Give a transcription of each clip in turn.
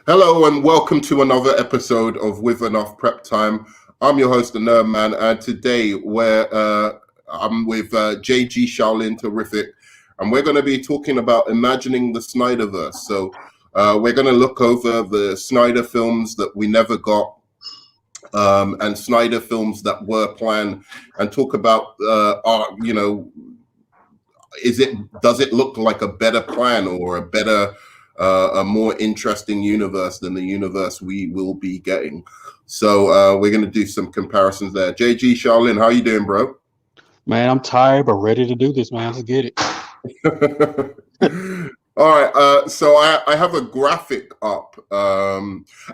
Hello and welcome to another episode of With Enough Prep Time. I'm your host, the Nerd Man, and today I'm with JG Shaolin Terrific, and we're going to be talking about imagining the Snyderverse. So we're going to look over the Snyder films that we never got, and Snyder films that were planned, and talk about does it look like a better plan or a more interesting universe than the universe we will be getting. So we're going to do some comparisons there. JG Shaolin, how you doing, bro? Man, I'm tired but ready to do this, man. Let's get it. All right. So I have a graphic up.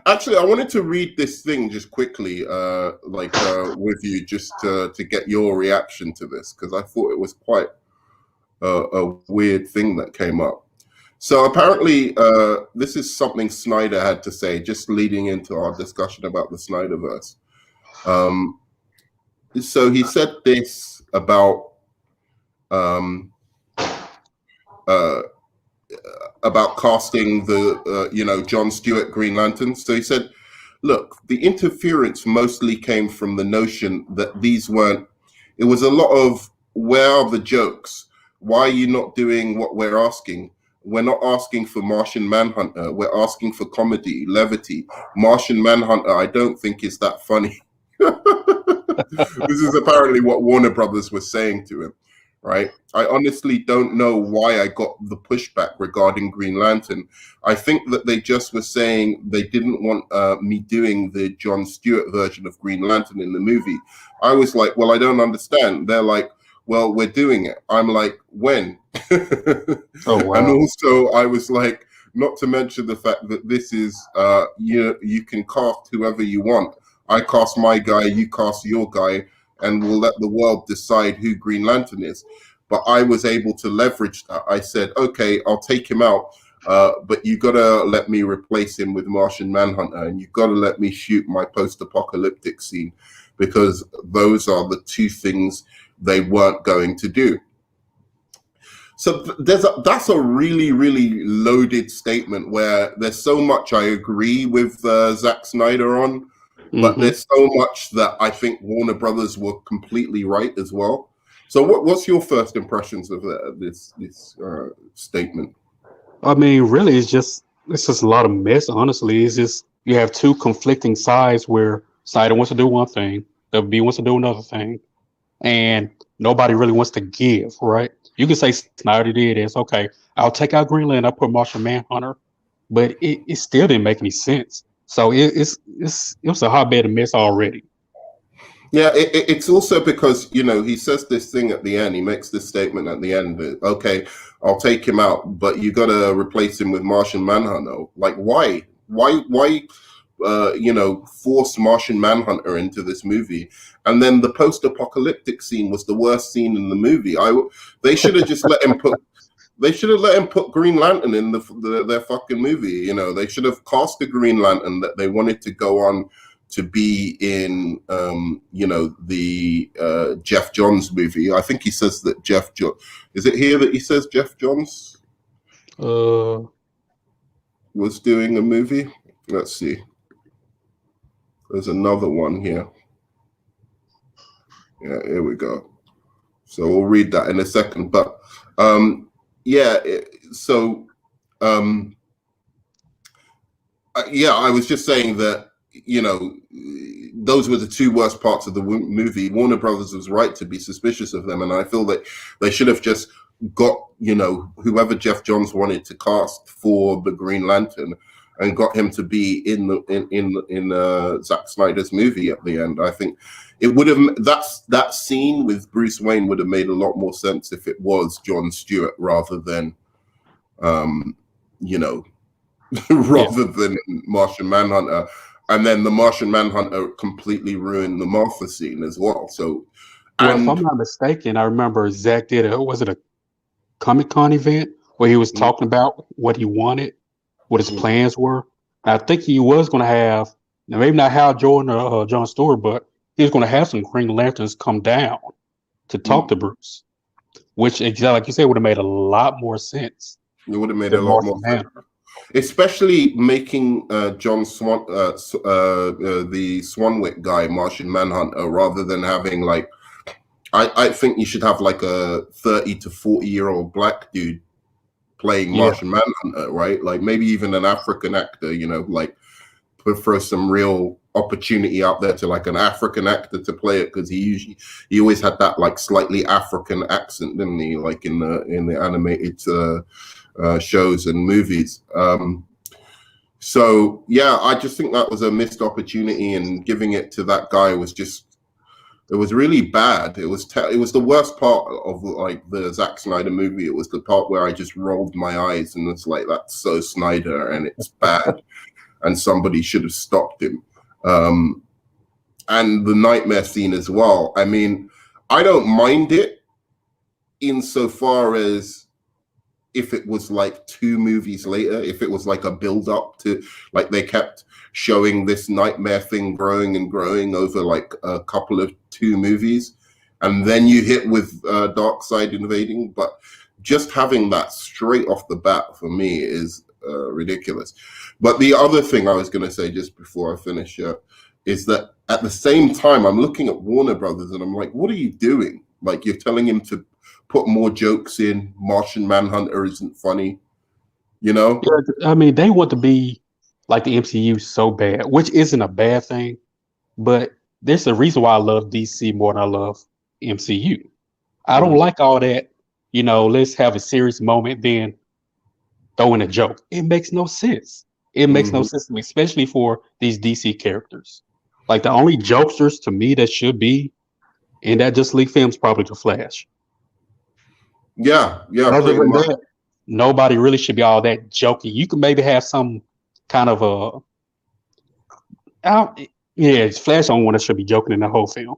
Actually, I wanted to read this thing just quickly, with you, just to get your reaction to this, because I thought it was quite a weird thing that came up. So apparently, this is something Snyder had to say, just leading into our discussion about the Snyderverse. So he said this about casting the John Stewart Green Lantern. So he said, "Look, the interference mostly came from the notion that these weren't. It was a lot of where are the jokes? Why are you not doing what we're asking? We're not asking for Martian Manhunter. We're asking for comedy, levity. Martian Manhunter, I don't think is that funny." This is apparently what Warner Brothers was saying to him, right? "I honestly don't know why I got the pushback regarding Green Lantern. I think that they just were saying they didn't want me doing the John Stewart version of Green Lantern in the movie." I was like, well, I don't understand. They're like, well, we're doing it. I'm like, when? Oh, wow. And also, I was like, not to mention the fact that this is, you can cast whoever you want. I cast my guy, you cast your guy, and we'll let the world decide who Green Lantern is. But I was able to leverage that. I said, okay, I'll take him out, but you got to let me replace him with Martian Manhunter, and you got to let me shoot my post-apocalyptic scene, because those are the two things they weren't going to do. So that's a really, really loaded statement where there's so much I agree with Zack Snyder on, but there's so much that I think Warner Brothers were completely right as well. So what's your first impressions of this statement? I mean, really, it's just a lot of mess. Honestly, it's just you have two conflicting sides where Snyder wants to do one thing, WB wants to do another thing, and nobody really wants to give, right? You can say Snyder did this. Okay, I'll take out Green Lantern, I'll put Martian Manhunter, but it still didn't make any sense. So it was a hotbed of mess already. Yeah, it's also because, he says this thing at the end. He makes this statement at the end. Okay, I'll take him out, but you got to replace him with Martian Manhunter. Like, why? Why? Force Martian Manhunter into this movie, and then the post-apocalyptic scene was the worst scene in the movie. They should have just let him put. They should have let him put Green Lantern in their fucking movie. They should have cast the Green Lantern that they wanted to go on to be in, the Jeff Johns movie. I think he says that is it here that he says Jeff Johns was doing a movie? Let's see. There's another one here. Yeah, here we go. So we'll read that in a second. But I was just saying that, those were the two worst parts of the movie. Warner Brothers was right to be suspicious of them, and I feel that they should have just got, whoever Jeff Johns wanted to cast for the Green Lantern, and got him to be in Zack Snyder's movie at the end. I think it would have that scene with Bruce Wayne would have made a lot more sense if it was John Stewart rather than, rather than Martian Manhunter. And then the Martian Manhunter completely ruined the Martha scene as well. So, if I'm not mistaken, I remember Zach did was it a Comic-Con event where he was talking about what he wanted, what his plans were. I think he was going to have, maybe not Hal Jordan or John Stewart, but he was going to have some Green Lanterns come down to talk to Bruce, which, exactly like you said, would have made a lot more sense. It would have made a lot more sense. especially making John Swan, the Swanwick guy, Martian Manhunter, rather than having like, I think you should have like a 30 to 40-year-old black dude playing Yeah, Martian Manhunter, right? Like maybe even an African actor, you know, like throw some real opportunity out there to like an African actor to play it, because he always had that like slightly African accent, didn't he? Like in the animated shows and movies. So yeah, I just think that was a missed opportunity, and giving it to that guy was just, it was really bad. It was the worst part of like the Zack Snyder movie. It was the part where I just rolled my eyes and it's like, that's so Snyder and it's bad, and somebody should have stopped him. And the nightmare scene as well. I mean, I don't mind it insofar as if it was like 2 movies later, if it was like a build up to, like they kept showing this nightmare thing growing and growing over like a couple of 2 movies, and then you hit with Darkseid invading. But just having that straight off the bat for me is ridiculous. But the other thing I was going to say just before I finish is that at the same time, I'm looking at Warner Brothers and I'm like, what are you doing? Like, you're telling him to put more jokes in. Martian Manhunter isn't funny, you know? yeah. I mean, they want to be like the MCU so bad, which isn't a bad thing, but there's a reason why I love DC more than I love MCU. I don't like all that, let's have a serious moment, then throw in a joke. It makes no sense. It makes no sense to me, especially for these DC characters. Like, the only jokesters to me that should be in that Justice League film is probably the Flash. Yeah, Other pretty than much. that, nobody really should be all that jokey. You can maybe have some kind of it's Flash on one that should be joking in the whole film,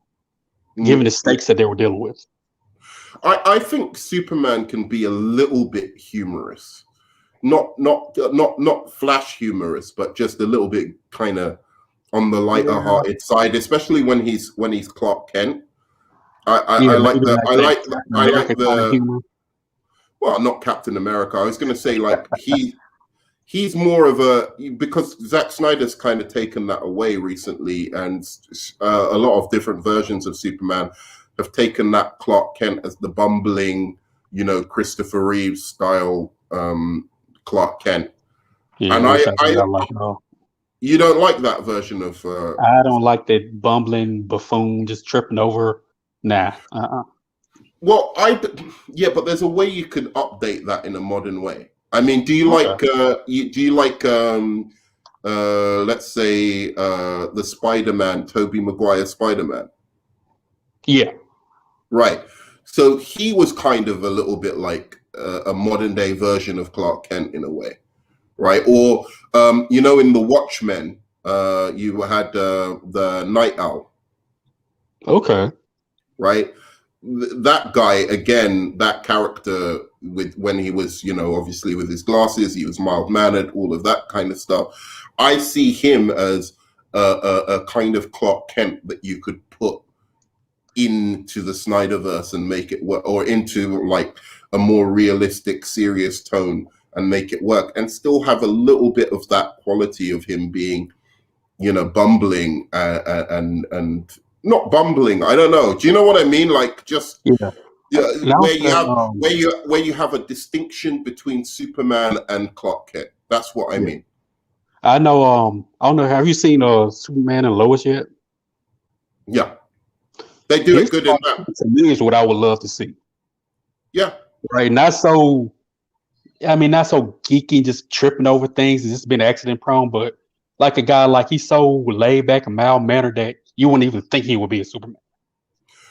given the stakes that they were dealing with. I think Superman can be a little bit humorous, not Flash humorous, but just a little bit kind of on the lighter-hearted side, especially when he's Clark Kent. I like the humor. Well, not Captain America. I was going to say like he's more of a, because Zack Snyder's kind of taken that away recently, and a lot of different versions of Superman have taken that Clark Kent as the bumbling, Christopher Reeves style Clark Kent. Yeah, and I like it all. You don't like that version of? I don't like that bumbling buffoon just tripping over. Nah. Well, but there's a way you can update that in a modern way. I mean, do you like let's say the Spider-Man, Tobey Maguire Spider-Man? Yeah. Right. So he was kind of a little bit like a modern day version of Clark Kent in a way, right? Or in The Watchmen, you had the Night Owl. Okay. Right. That guy, again, that character, when he was, obviously with his glasses, he was mild-mannered, all of that kind of stuff. I see him as a kind of Clark Kent that you could put into the Snyderverse and make it work, or into like a more realistic, serious tone and make it work, and still have a little bit of that quality of him being, bumbling and not bumbling. I don't know. Do you know what I mean? Like, just where you have a distinction between Superman and Clark Kent. That's what I mean. I know. I don't know. Have you seen Superman and Lois yet? Yeah, they do it good in that. To me, is what I would love to see. Yeah. Right. Not so geeky, just tripping over things and just being accident prone, but like a guy, like, he's so laid back and mild mannered that you wouldn't even think he would be a Superman.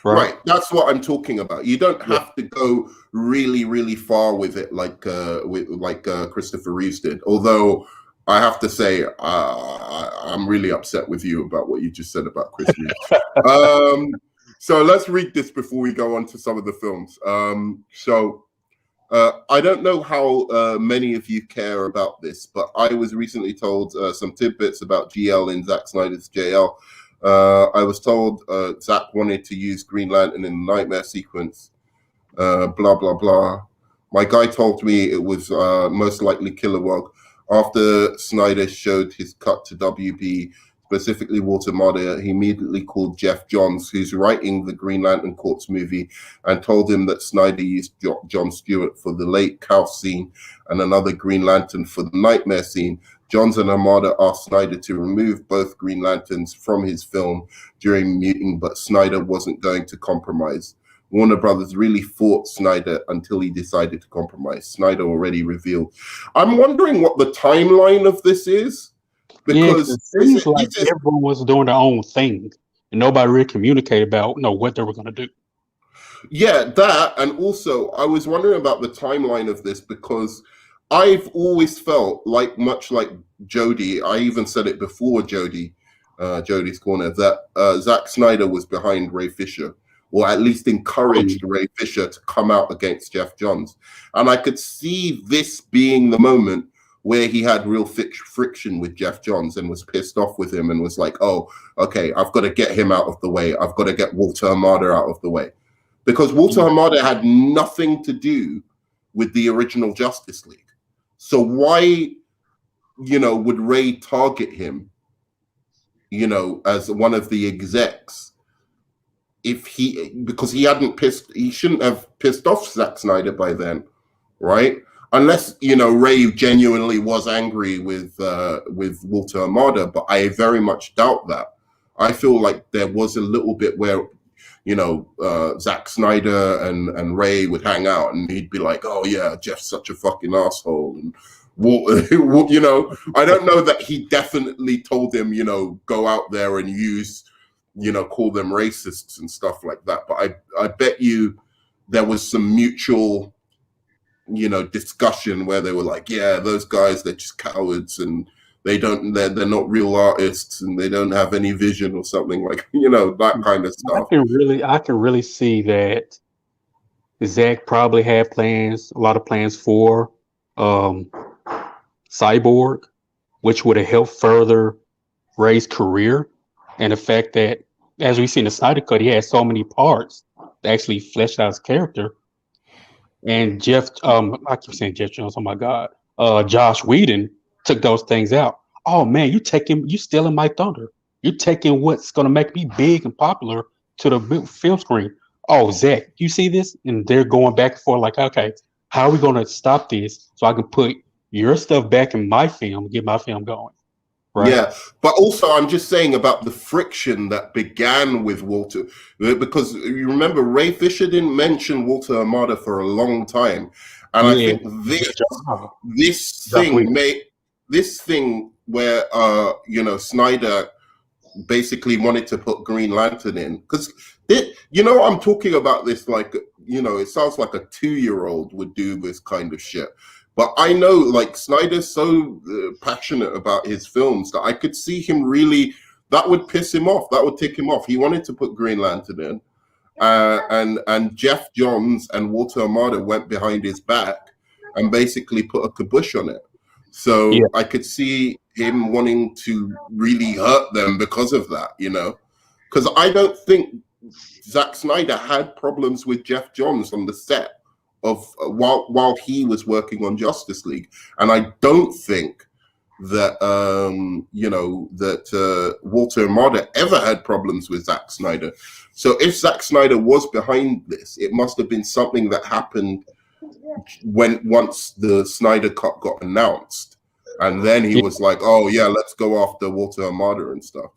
Right. That's what I'm talking about. You don't have to go really, really far with it, like Christopher Reeves did. Although I have to say, I'm really upset with you about what you just said about Chris Reeves. So let's read this before we go on to some of the films. I don't know how many of you care about this, but I was recently told some tidbits about GL in Zack Snyder's JL. I was told Zack wanted to use Green Lantern in the nightmare sequence, blah, blah, blah. My guy told me it was most likely Kilowog. After Snyder showed his cut to WB, specifically Walter Marder, he immediately called Jeff Johns, who's writing the Green Lantern Corps movie, and told him that Snyder used John Stewart for the lake house scene and another Green Lantern for the nightmare scene. Johns and Armada asked Snyder to remove both Green Lanterns from his film during muting, but Snyder wasn't going to compromise. Warner Brothers really fought Snyder until he decided to compromise. Snyder already revealed. I'm wondering what the timeline of this is. Because it seems like everyone was doing their own thing, and nobody really communicated about what they were going to do. Yeah, that, and also I was wondering about the timeline of this because I've always felt like, much like Jody, I even said it before Jody's Corner, that Zack Snyder was behind Ray Fisher, or at least encouraged Ray Fisher to come out against Jeff Johns. And I could see this being the moment where he had real friction with Jeff Johns and was pissed off with him and was like, oh, okay, I've got to get him out of the way. I've got to get Walter Armada out of the way. Because Walter Armada had nothing to do with the original Justice League. So why, would Ray target him, as one of the execs? Because he shouldn't have pissed off Zack Snyder by then, right? Unless, Ray genuinely was angry with Walter Armada, but I very much doubt that. I feel like there was a little bit where, Zack Snyder and Ray would hang out and he'd be like, oh yeah, Jeff's such a fucking asshole. And, I don't know that he definitely told him, go out there and use, call them racists and stuff like that. But I bet you there was some mutual discussion where they were like, yeah, those guys, they're just cowards and they're not real artists and they don't have any vision or something, like, that kind of stuff. I can really see that Zach probably had a lot of plans for Cyborg, which would have helped further Ray's career. And the fact that, as we see in the Snyder Cut, he had so many parts that actually fleshed out his character. And I keep saying Jeff Jones, oh my God, Josh Whedon took those things out. Oh man, you stealing my thunder. You're taking what's going to make me big and popular to the big film screen. Oh, Zach, you see this? And they're going back and forth like, okay, how are we going to stop this so I can put your stuff back in my film, get my film going? Right. Yeah, but also I'm just saying about the friction that began with Walter, because you remember Ray Fisher didn't mention Walter Armada for a long time, and I think this thing where Snyder basically wanted to put Green Lantern in, because I'm talking about this like it sounds like a 2-year-old would do this kind of shit. But I know, like, Snyder's so passionate about his films that I could see him really, that would piss him off. That would tick him off. He wanted to put Green Lantern in. And Jeff Johns and Walter Armada went behind his back and basically put a kibosh on it. So yeah. I could see him wanting to really hurt them because of that, Because I don't think Zack Snyder had problems with Jeff Johns on the set of while he was working on Justice League, and I don't think that Walter Armada ever had problems with Zack Snyder. So if Zack Snyder was behind this, it must have been something that happened once the Snyder Cut got announced, and then he was like, "Oh yeah, let's go after Walter Armada and stuff."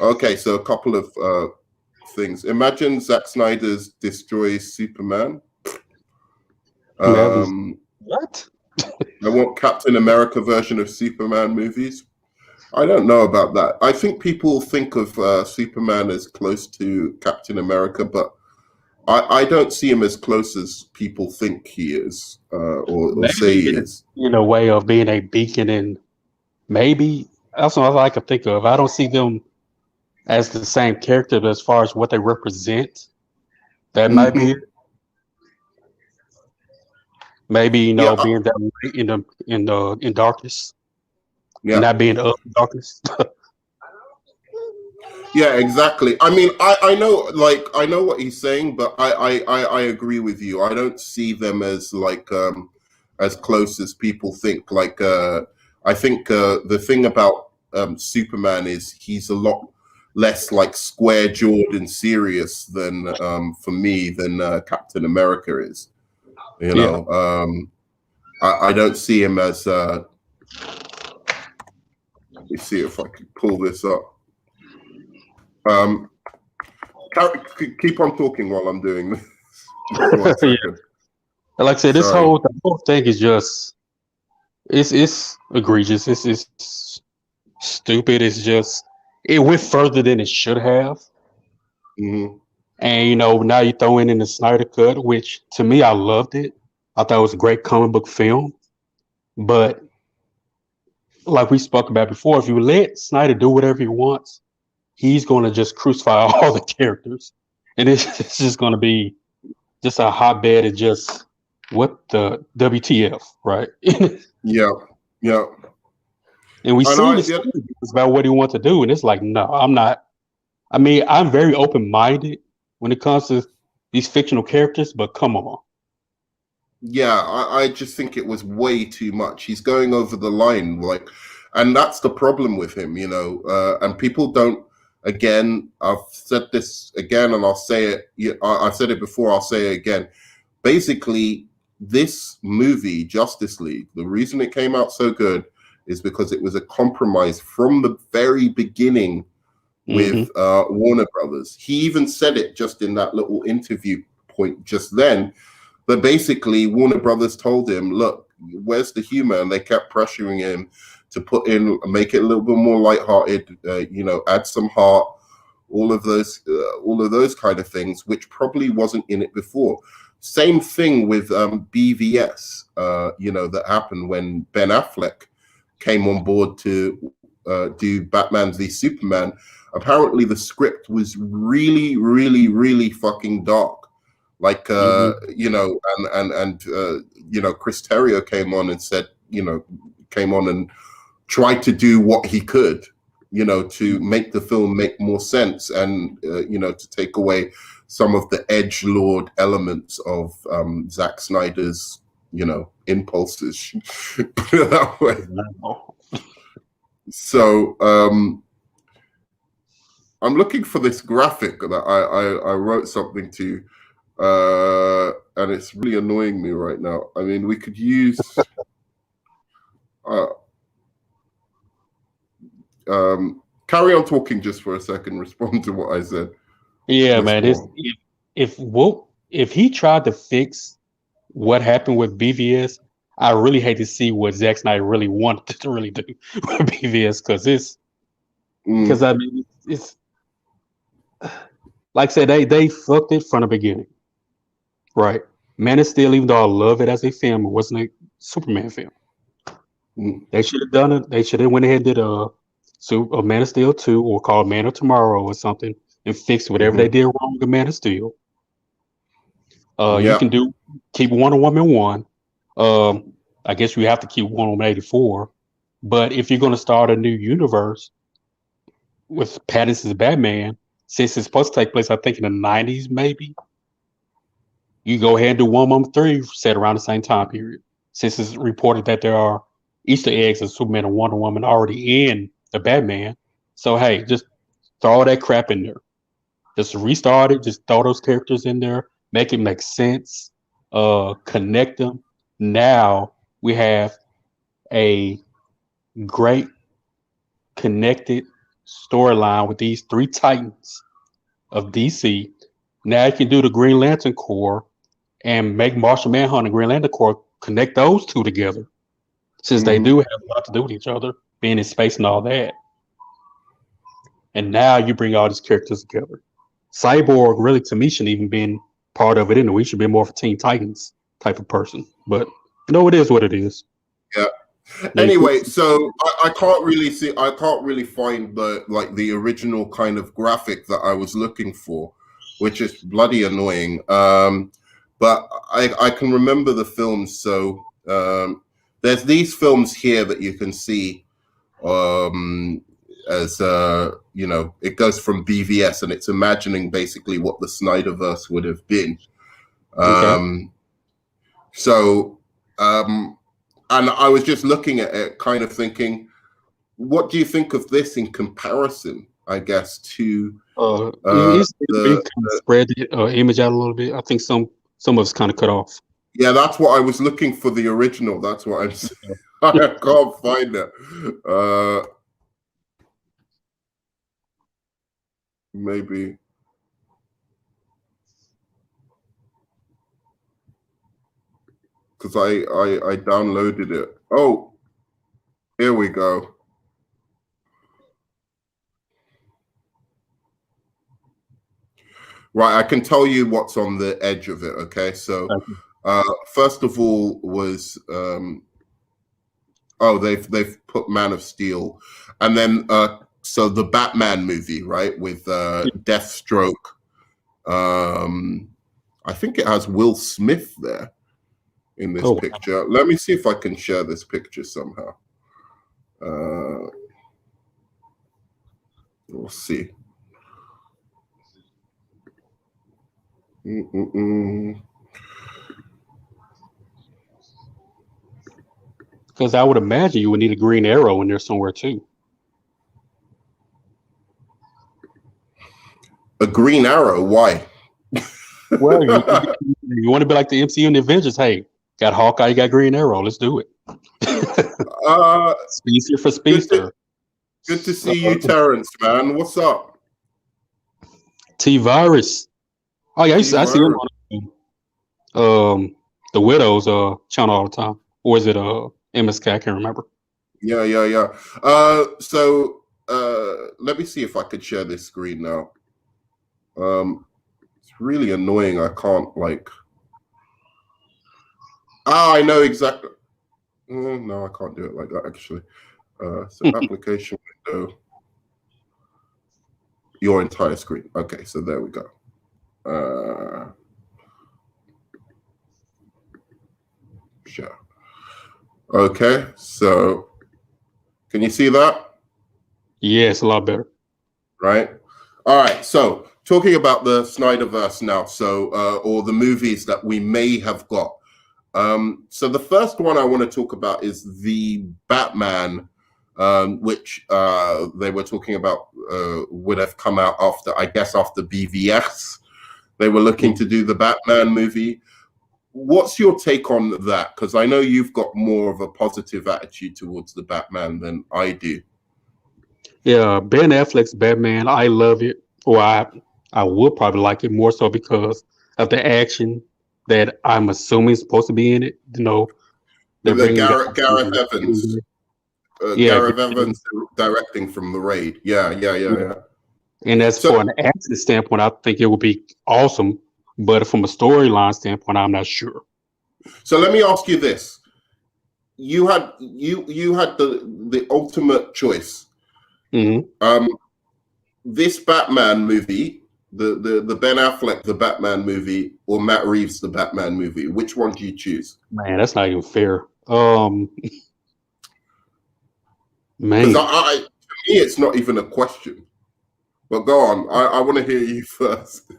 Okay, so a couple of things. Imagine Zack Snyder's destroys Superman. What? I want Captain America version of Superman movies. I don't know about that. I think people think of Superman as close to Captain America, but I don't see him as close as people think he is, or say he is. In a way of being a beacon, and maybe that's what I can think of. I don't see them as the same character, but as far as what they represent, that might be it. Maybe being that light in darkness, not being the darkness. Yeah, exactly. I mean, I know what he's saying, but I agree with you. I don't see them as like as close as people think. Like, I think the thing about Superman is he's a lot less like square jawed and serious than for me than Captain America is. You know, I don't see him as. Let me see if I can pull this up. Keep on talking while I'm doing this. One second. Yeah. Like I said, the whole thing is just it's egregious. It's stupid. It's just it went further than it should have. Mm-hmm. And now you throw in the Snyder Cut, which to me I loved it. I thought it was a great comic book film. But like we spoke about before, if you let Snyder do whatever he wants, he's going to just crucify all the characters, and it's just going to be just a hotbed of just what the WTF, right? Yeah. And we see this about what he wants to do, and it's like, no, I'm not. I mean, I'm very open-minded when it comes to these fictional characters, but come on. Yeah, I just think it was way too much. He's going over the line, and that's the problem with him, and people don't. Again, I've said this again, and I'll say it. I've said it before. I'll say it again. Basically, this movie, Justice League, the reason it came out so good is because it was a compromise from the very beginning with Warner Brothers. He even said it just in that little interview point just then. But basically, Warner Brothers told him, "Look, where's the humor?" And they kept pressuring him to make it a little bit more lighthearted, add some heart, all of those kind of things, which probably wasn't in it before. Same thing with BVS, that happened when Ben Affleck came on board to do Batman v Superman. Apparently, the script was really, really, really fucking dark. Like, Chris Terrio came on and said, and tried to do what he could, to make the film make more sense and, to take away some of the edgelord elements of Zack Snyder's, impulses. Put it that way. So I'm looking for this graphic that I wrote something to. And it's really annoying me right now. I mean, we could use carry on talking just for a second, respond to what I said. Yeah, man. If he tried to fix what happened with BVS, I really hate to see what Zack Snyder really wanted to really do with BVS, because I mean it's like I said, they fucked it from the beginning. Right. Man of Steel, even though I love it as a film, it wasn't a Superman film. They should have done it. They should have went ahead and did a Man of Steel 2 or called Man of Tomorrow or something and fixed whatever they did wrong with Man of Steel. You can keep Wonder Woman 1. I guess you have to keep Wonder Woman 84. But if you're going to start a new universe with Pattinson's Batman, since it's supposed to take place, I think, in the 90s, maybe, you go ahead and do Wonder Woman 3 set around the same time period. Since it's reported that there are Easter eggs of Superman and Wonder Woman already in the Batman. So, hey, just throw all that crap in there. Just restart it. Just throw those characters in there. Make it make sense. Connect them. Now we have a great connected storyline with these three titans of DC. Now you can do the Green Lantern Corps and make Martian Manhunter and Green Lantern Corps, connect those two together, since they do have a lot to do with each other, being in space and all that. And now you bring all these characters together. Cyborg really, to me, shouldn't even been part of it anyway. We should be more of a Teen Titans type of person. But it is what it is. Yeah. Anyway, so I can't really find the original kind of graphic that I was looking for, which is bloody annoying. But I can remember the films. So there's these films here that you can see as it goes from BVS, and it's imagining basically what the Snyderverse would have been. Okay. So And I was just looking at it, kind of thinking, what do you think of this in comparison? I guess to He's kind the of spread the image out a little bit. I think some of it's kind of cut off. yeah, that's what I was looking for, the original. That's what I'm saying. I can't find it. Maybe because I downloaded it. Oh, here we go. Right, I can tell you what's on the edge of it. Okay, so first of all was they've put Man of Steel, and then so the Batman movie, right, with Deathstroke. I think it has Will Smith there in this picture. Let me see if I can share this picture somehow. We'll see. Because I would imagine you would need a Green Arrow in there somewhere too. A Green Arrow? Why? Well, you want to be like the MCU and the Avengers. Hey, got Hawkeye, you got Green Arrow. Let's do it. Speedster for Speedster. Good to see you, Terrence, man. What's up? T-Virus. Oh yeah, I see him on the Widow's channel all the time. Or is it MSK? I can't remember. Yeah. So let me see if I could share this screen now. It's really annoying. I can't like. I know exactly. No, I can't do it like that actually. So application window. Your entire screen. Okay, so there we go. Sure. Okay, so can you see that? Yeah, it's a lot better. Right. All right. So talking about the Snyderverse now, so or the movies that we may have got. So the first one I want to talk about is the Batman, which they were talking about would have come out after, I guess, after BVS. They were looking to do the Batman movie. What's your take on that? Because I know you've got more of a positive attitude towards the Batman than I do. Yeah, Ben Affleck's Batman, I love it. Or I would probably like it more so because of the action that I'm assuming is supposed to be in it. You know, they're bringing Gareth Evans. Gareth Evans directing from The Raid. Yeah. And as for an action standpoint, I think it would be awesome. But from a storyline standpoint, I'm not sure. So let me ask you this: you had the ultimate choice. Mm-hmm. This Batman movie, the Ben Affleck the Batman movie, or Matt Reeves the Batman movie. Which one do you choose? Man, that's not even fair. Man, because to me, it's not even a question. But go on. I want to hear you first.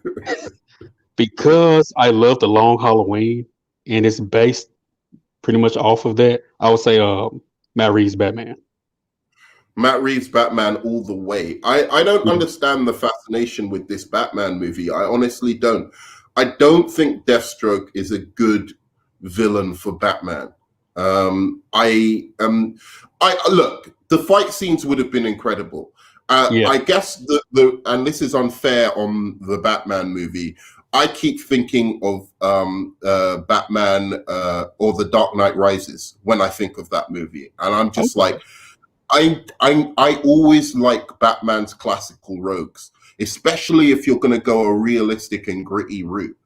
Because I love The Long Halloween, and it's based pretty much off of that, I would say Matt Reeves' Batman. Matt Reeves' Batman all the way. I don't understand the fascination with this Batman movie. I honestly don't. I don't think Deathstroke is a good villain for Batman. I look, the fight scenes would have been incredible. I guess the and this is unfair on the Batman movie. I keep thinking of Batman or The Dark Knight Rises when I think of that movie, and I'm just like, I always like Batman's classical rogues, especially if you're going to go a realistic and gritty route.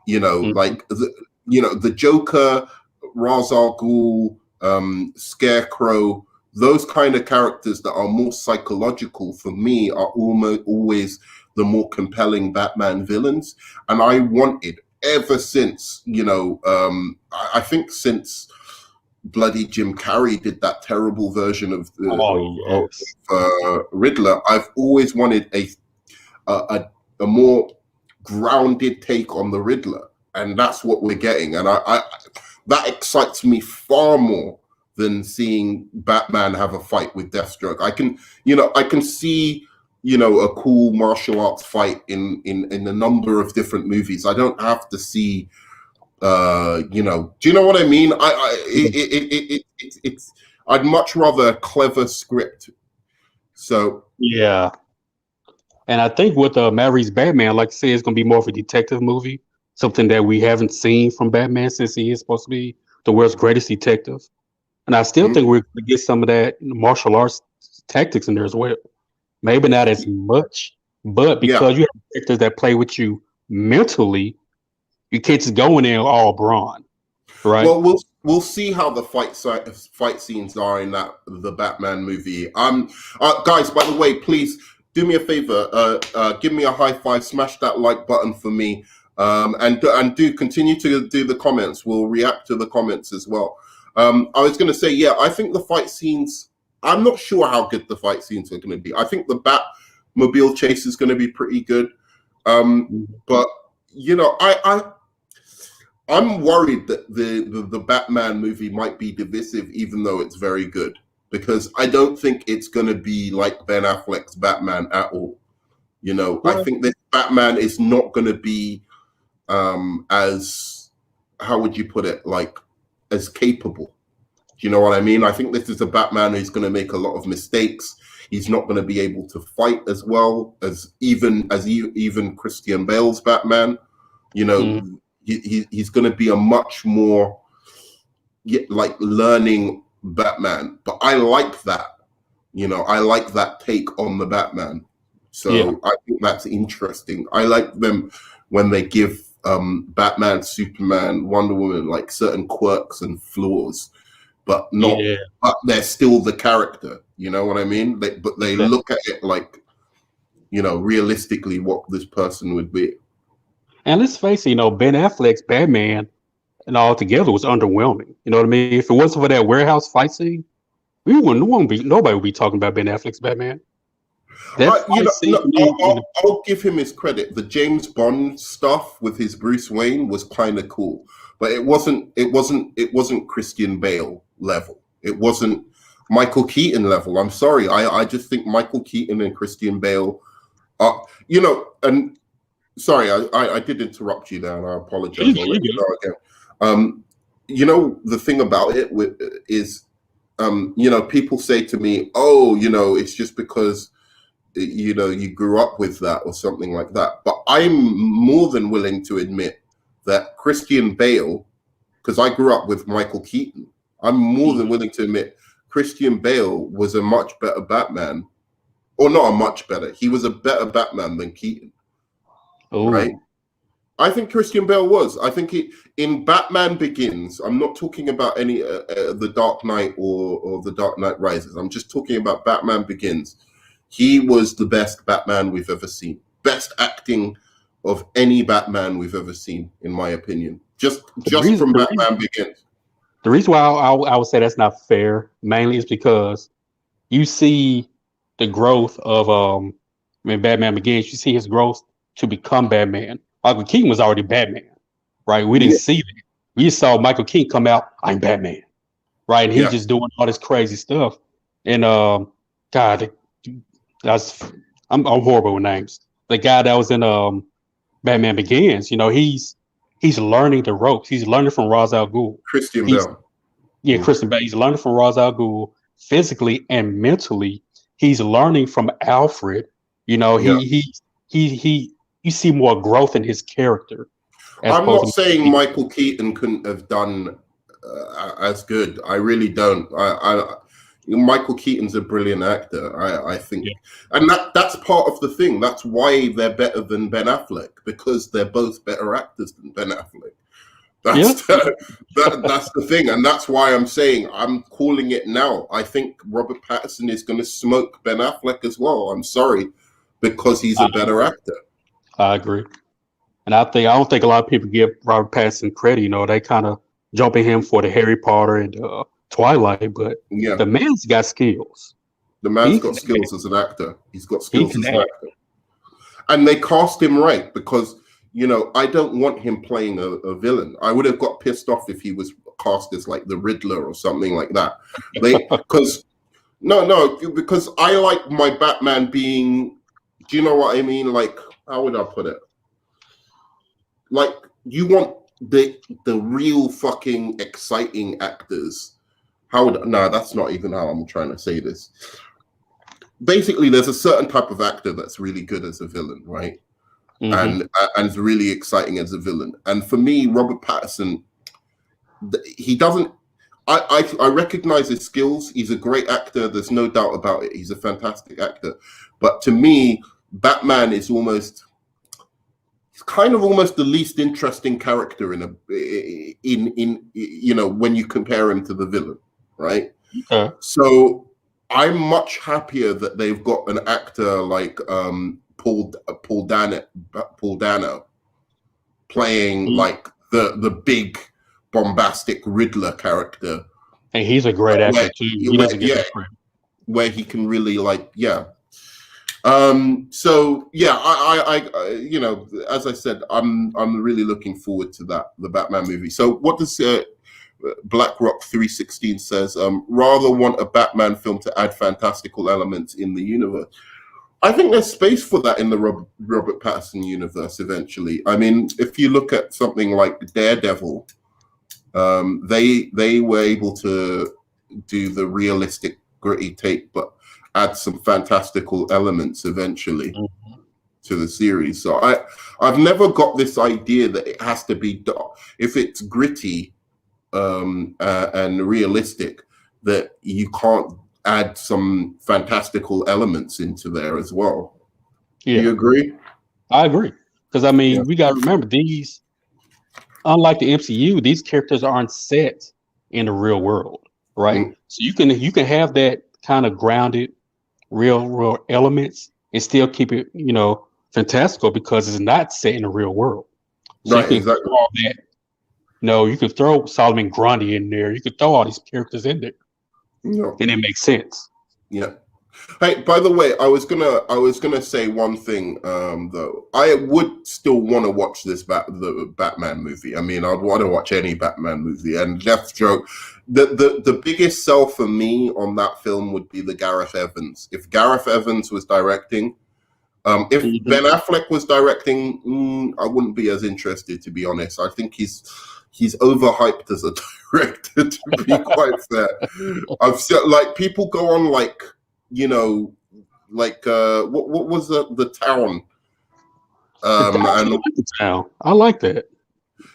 You know, like the Joker, Ra's al Ghul, Scarecrow. Those kind of characters that are more psychological for me are almost always the more compelling Batman villains. And I wanted ever since, I think since bloody Jim Carrey did that terrible version of Riddler, I've always wanted a more grounded take on the Riddler. And that's what we're getting. And that excites me far more than seeing Batman have a fight with Deathstroke. I can see, a cool martial arts fight in a number of different movies. I don't have to see, do you know what I mean? It's I'd much rather a clever script. So Yeah. And I think with Matt Reeves' Batman, like I said, it's going to be more of a detective movie, something that we haven't seen from Batman since he is supposed to be the world's greatest detective. And I still think we're going to get some of that martial arts tactics in there as well. Maybe not as much, but because you have characters that play with you mentally, you can't just go in there all brawn, right? Well, we'll see how the fight scenes are in the Batman movie. Guys, by the way, please do me a favor. Give me a high five. Smash that like button for me. And do continue to do the comments. We'll react to the comments as well. I was going to say, I think the fight scenes. I'm not sure how good the fight scenes are going to be. I think the Batmobile chase is going to be pretty good. But I'm worried that the Batman movie might be divisive, even though it's very good, because I don't think it's going to be like Ben Affleck's Batman at all. I think this Batman is not going to be as, how would you put it, like as capable. Do you know what I mean? I think this is a Batman who's going to make a lot of mistakes. He's not going to be able to fight as well as even Christian Bale's Batman. He's going to be a much more like learning Batman. But I like that. I like that take on the Batman. So I think that's interesting. I like them when they give Batman, Superman, Wonder Woman like certain quirks and flaws, but not. But they're still the character. You know what I mean? But they look at it like, realistically what this person would be. And let's face it, Ben Affleck's Batman and all together was underwhelming. You know what I mean? If it wasn't for that warehouse fight scene, nobody would be talking about Ben Affleck's Batman. I'll give him his credit. The James Bond stuff with his Bruce Wayne was kind of cool, but it wasn't Christian Bale level. It wasn't Michael Keaton level. I'm sorry. I just think Michael Keaton and Christian Bale are, and sorry, I did interrupt you there, and I apologize. I'll let you know again. The thing about it is, people say to me, "Oh, it's just because you grew up with that or something like that." But I'm more than willing to admit that Christian Bale, because I grew up with Michael Keaton, I'm more than willing to admit Christian Bale was a much better Batman, or not a much better. He was a better Batman than Keaton. Ooh. Right? I think Christian Bale was. I think in Batman Begins, I'm not talking about any the Dark Knight or the Dark Knight Rises. I'm just talking about Batman Begins. He was the best Batman we've ever seen. Best acting of any Batman we've ever seen, in my opinion. Just from Batman Begins. The reason why I would say that's not fair, mainly, is because you see the growth of Batman Begins. You see his growth to become Batman. Michael Keaton was already Batman, right? We didn't see that. We just saw Michael Keaton come out, I'm Batman, right? And he's just doing all this crazy stuff. And God, I'm horrible with names. The guy that was in Batman Begins, he's learning the ropes. He's learning from Ra's al Ghul. Christian Bale. Yeah, Christian Bale. He's learning from Ra's al Ghul physically and mentally. He's learning from Alfred. You see more growth in his character. I'm not saying Michael Keaton couldn't have done as good. I really don't. Michael Keaton's a brilliant actor, I think. And that's part of the thing. That's why they're better than Ben Affleck, because they're both better actors than Ben Affleck. That's the thing. And that's why I'm saying, I'm calling it now. I think Robert Pattinson is going to smoke Ben Affleck as well. I'm sorry, because he's a better actor. I agree. And I don't think a lot of people give Robert Pattinson credit. They kind of jump at him for the Harry Potter and Twilight, but the man's got skills. The man's got skills as an actor. He's got skills as an actor. And they cast him right, because, I don't want him playing a villain. I would have got pissed off if he was cast as like the Riddler or something like that. Because because I like my Batman being. Do you know what I mean? Like, how would I put it? Like, you want the real fucking exciting actors. That's not even how I'm trying to say this. Basically, there's a certain type of actor that's really good as a villain, right? Mm-hmm. And is really exciting as a villain. And for me, Robert Pattinson, he doesn't. I recognize his skills. He's a great actor. There's no doubt about it. He's a fantastic actor. But to me, Batman is almost the least interesting character in when you compare him to the villain, right? Okay. So I'm much happier that they've got an actor like Paul Dano playing like the big bombastic Riddler character. And he's a great actor too. He doesn't get that credit. Where he can really so yeah, I as I said, I'm really looking forward to the Batman movie. So what does BlackRock 316 says? Rather want a Batman film to add fantastical elements in the universe. I think there's space for that in the Robert Pattinson universe eventually. I mean, if you look at something like Daredevil, they were able to do the realistic, gritty take, but add some fantastical elements eventually to the series. So I've never got this idea that it has to be if it's gritty and realistic, that you can't add some fantastical elements into there as well. Yeah. Do you agree? I agree. Because I mean, we got to remember these. Unlike the MCU, these characters aren't set in the real world, right? Mm-hmm. So you can have that kind of grounded, real elements and still keep it, fantastical because it's not set in the real world. So right, you can throw all that. You can throw Solomon Grundy in there. You can throw all these characters in there, and it makes sense. Yeah. Hey, by the way, I was gonna say one thing though. I would still want to watch the Batman movie. I mean, I'd want to watch any Batman movie. And Deathstroke, the biggest sell for me on that film would be the Gareth Evans. If Gareth Evans was directing, if Ben Affleck was directing, I wouldn't be as interested, to be honest. I think he's overhyped as a director, to be quite fair. I've seen people go on what was the Town? I like the Town. I like that.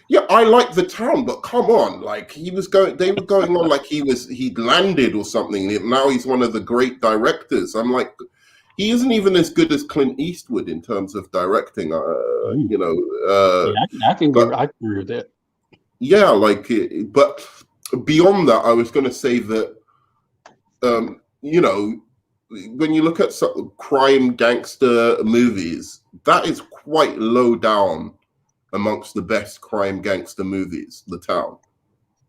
Yeah, I like the Town, but come on, they were going on like he'd landed or something. Now he's one of the great directors. I'm like, he isn't even as good as Clint Eastwood in terms of directing. I can agree with that. Yeah, but beyond that, I was going to say that, when you look at crime gangster movies, that is quite low down amongst the best crime gangster movies, The Town.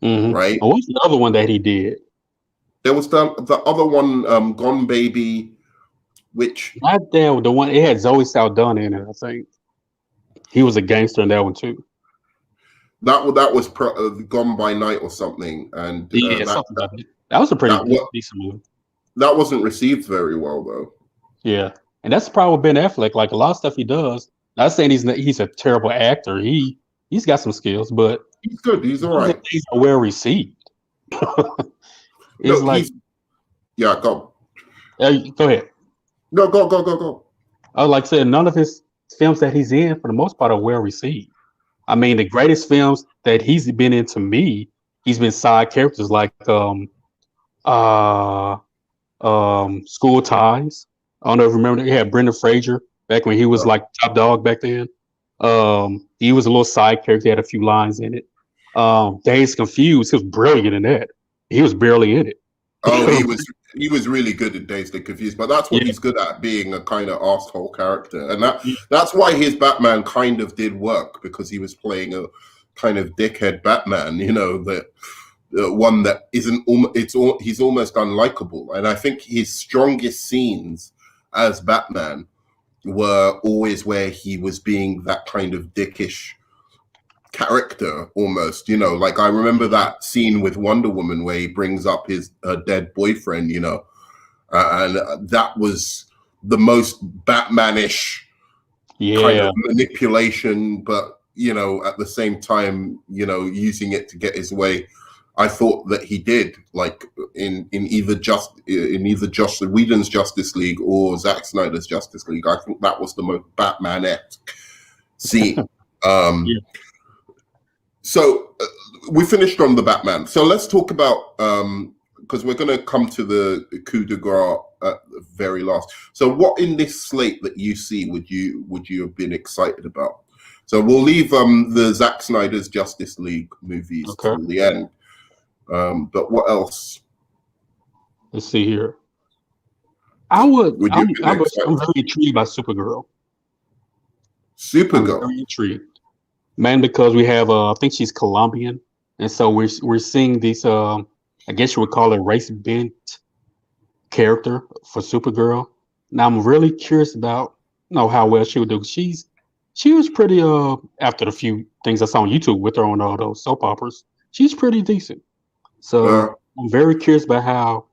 Mm-hmm. Right? What was the other one that he did? There was the other one, Gone Baby, which... Not that, the one, it had Zoe Saldana in it, I think. He was a gangster in that one, too. That was Gone by Night or something. And something like that. That was a pretty decent movie. That wasn't received very well, though. Yeah, and that's the problem with Ben Affleck. Like a lot of stuff he does. Not saying he's a terrible actor. He's got some skills, but he's good. He's all right. He's well received. Go. Go ahead. No, go. Like I said, none of his films that he's in, for the most part, are well received. I mean, the greatest films that he's been in, to me, he's been side characters like School Ties. I don't know if you remember, he had Brendan Fraser back when he was like top dog back then. He was a little side character, he had a few lines in it. Days Confused, he was brilliant in that. He was barely in it. Oh, he was really good at Dazed and Confused, but that's what he's good at, being a kind of asshole character. And that's why his Batman kind of did work, because he was playing a kind of dickhead Batman, that one that isn't, he's almost unlikable. And I think his strongest scenes as Batman were always where he was being that kind of dickish character almost, you know. Like I remember that scene with Wonder Woman where he brings up his dead boyfriend, you know, and that was the most Batmanish kind of Yeah. manipulation, but you know, at the same time, you know, using it to get his way. I thought that he did, like in either Joss Whedon's Justice League or Zack Snyder's Justice League. I think that was the most Batman-esque scene. Um, Yeah. so we finished on the Batman. So let's talk about because we're going to come to the coup de grace at the very last. So what in this slate that you see would you have been excited about? So we'll leave the Zack Snyder's Justice League movies Okay. till the end. But what else Let's see here. I would. would you have been I'm excited? very intrigued by Supergirl. I'm Supergirl. very intrigued, man, because we have. I think she's Colombian, and so we're seeing these. I guess you would call it race bent character for Supergirl. Now I'm really curious about how well she would do. She was pretty after the few things I saw on YouTube with her on all those soap operas. She's pretty decent. Uh, So I'm very curious about how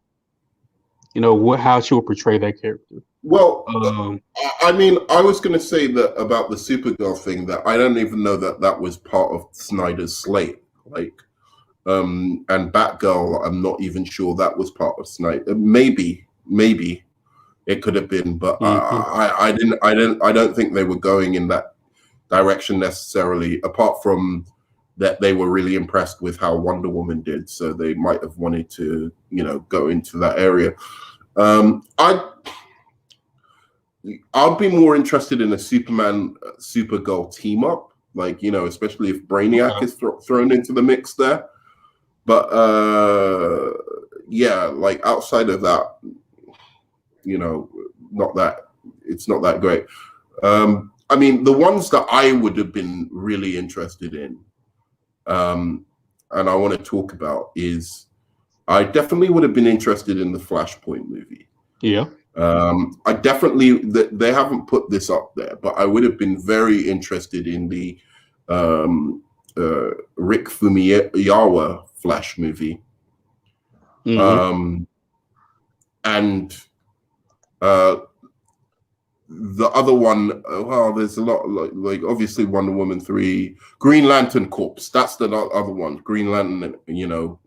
how she would portray that character. well, Um, I mean, I was going to say that about the Supergirl thing that I don't even know that that was part of Snyder's slate. Like, and Batgirl, I'm not even sure that was part of Snyder. Maybe it could have been, but mhm. I don't think they were going in that direction necessarily. Apart from that, they were really impressed with how Wonder Woman did, so they might have wanted to, you know, go into that area. I'd be more interested in a Superman Supergirl team up, like, you know, especially if Brainiac Okay. is thrown into the mix there. But yeah, like outside of that, you know, not that it's not that great. I mean, the ones that I would have been really interested in, and I want to talk about is I definitely would have been interested in the Flashpoint movie. Yeah. I definitely they haven't put this up there, but I would have been very interested in the um, Rick Fumiyawa Flash movie, Hmm. um, and uh, the other one. Well, there's a lot like obviously Wonder Woman 3, Green Lantern Corps. That's the other one. Green Lantern. You know,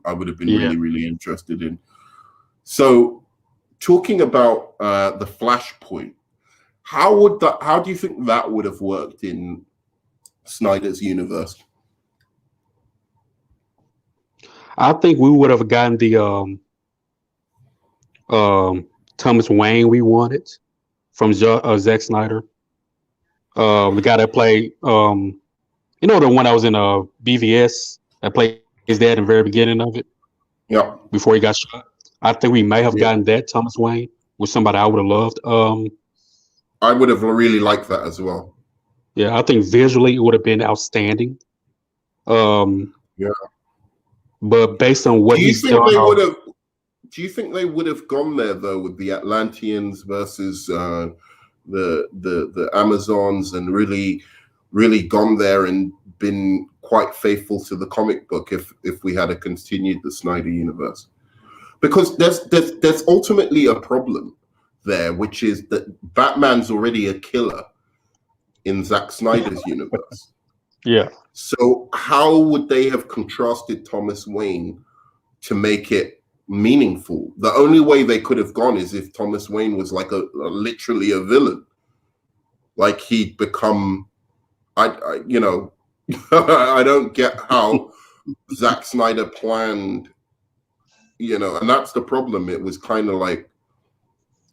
I would have been Yeah. really interested in. So talking about the Flashpoint. How do you think that would have worked in Snyder's universe? I think we would have gotten the Thomas Wayne we wanted from Zack Snyder. The guy that played the one that was in BVS that played his dad in the very beginning of it Yeah, before he got shot. I think we may have yeah. gotten that Thomas Wayne with somebody I would have loved. I would have really liked that as well. Yeah, I think visually it would have been outstanding. Um, Yeah. but based on what Do you he's think done, they would have? Do you think they would have gone there though with the Atlanteans versus the Amazons and really gone there and been quite faithful to the comic book if we had continued the Snyder universe? Because there's ultimately a problem there, which is that Batman's already a killer in Zack Snyder's universe. yeah, So how would they have contrasted Thomas Wayne to make it meaningful? The only way they could have gone is if Thomas Wayne was like literally a villain, like he'd become. I you know, I don't get how Zack Snyder planned. You know, and that's the problem. It was kind of like,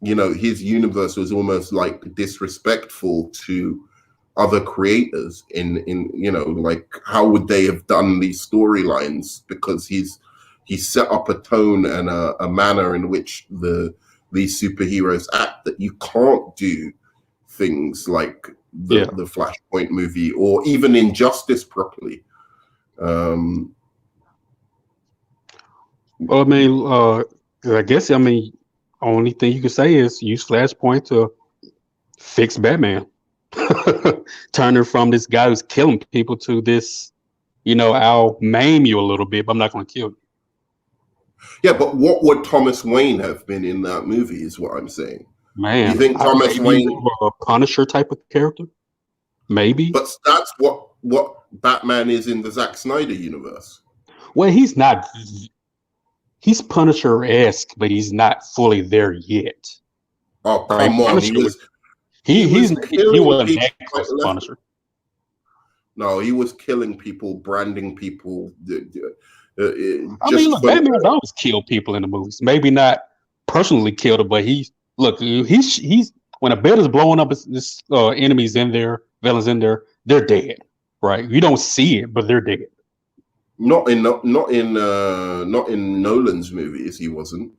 you know, his universe was almost like disrespectful to other creators in you know, like how would they have done these storylines, because he set up a tone and a manner in which these superheroes act that you can't do things like yeah. the Flashpoint movie or even Injustice properly. Well, I mean, I guess only thing you can say is use Flashpoint to fix Batman. Turning from this guy who's killing people to this, I'll maim you a little bit, but I'm not going to kill you. Yeah, but what would Thomas Wayne have been in that movie? Is what I'm saying. Man, You think Thomas maybe Wayne? a Punisher type of character, maybe. But that's what Batman is in the Zack Snyder universe. Well, he's not. He's Punisher-esque, but he's not fully there yet. Oh, Right? come on! Punisher was He was he killing wasn't people that right close to left. Punisher. No, he was killing people, branding people. I mean, look, Batman's always killed people in the movies. Maybe not personally killed them, but he's when a bed is blowing up, this enemies in there, villains in there, they're dead. Right? You don't see it, but they're dead. Not in Nolan's movies. He wasn't.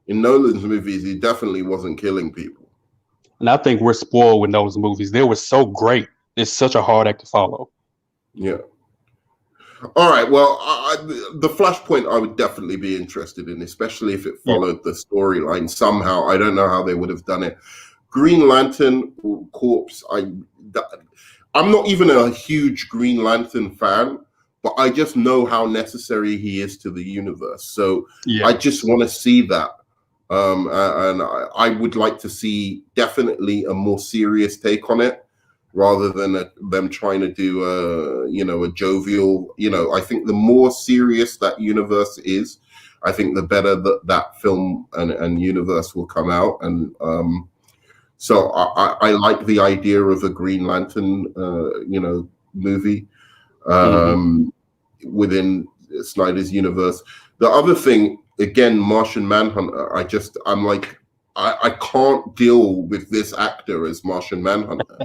In Nolan's movies, he definitely wasn't killing people. And I think we're spoiled with those movies. They were so great. It's such a hard act to follow. Yeah. All right. Well, the Flashpoint I would definitely be interested in, especially if it followed the storyline somehow. I don't know how they would have done it. Green Lantern Corps. I'm not even a huge Green Lantern fan, but I just know how necessary he is to the universe. So I just want to see that. And I would like to see definitely a more serious take on it, rather than them trying to do a jovial. I think the more serious that universe is, I think the better that film and universe will come out. And so I like the idea of a Green Lantern movie within Snyder's universe. The other thing, again, Martian Manhunter, I'm like, I can't deal with this actor as Martian Manhunter.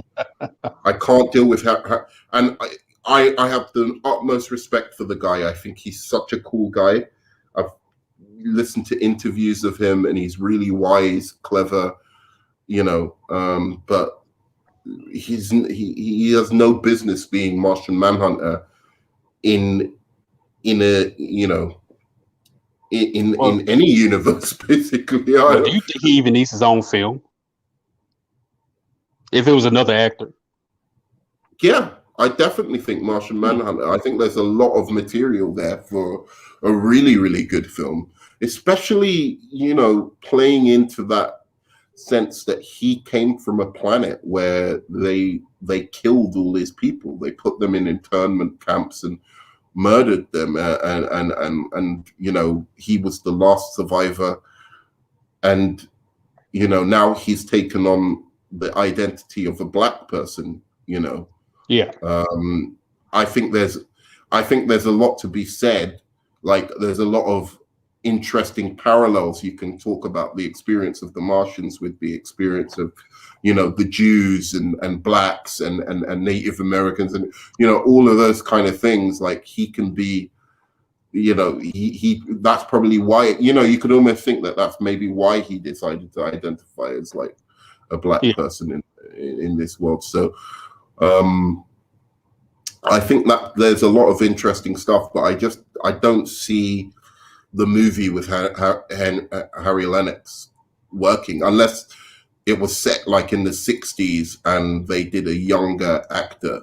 I can't deal with her. And I have the utmost respect for the guy. I think he's such a cool guy. I've listened to interviews of him, and he's really wise, clever, but he has no business being Martian Manhunter in any universe, basically. Do you think he even needs his own film? If it was another actor? Yeah, I definitely think Martian Manhunter. I think there's a lot of material there for a really, really good film, especially, playing into that sense that he came from a planet where they killed all these people. They put them in internment camps and murdered them, and he was the last survivor, and now he's taken on the identity of a black person. I think there's a lot to be said. Like, there's a lot of interesting parallels. You can talk about the experience of the Martians with the experience of the Jews and blacks and Native Americans, and all of those kind of things. Like, he can be, he that's probably why, you could almost think that that's maybe why he decided to identify as like a black person in this world. So I think that there's a lot of interesting stuff, but I don't see the movie with Harry Lennox working unless it was set like in the 60s and they did a younger actor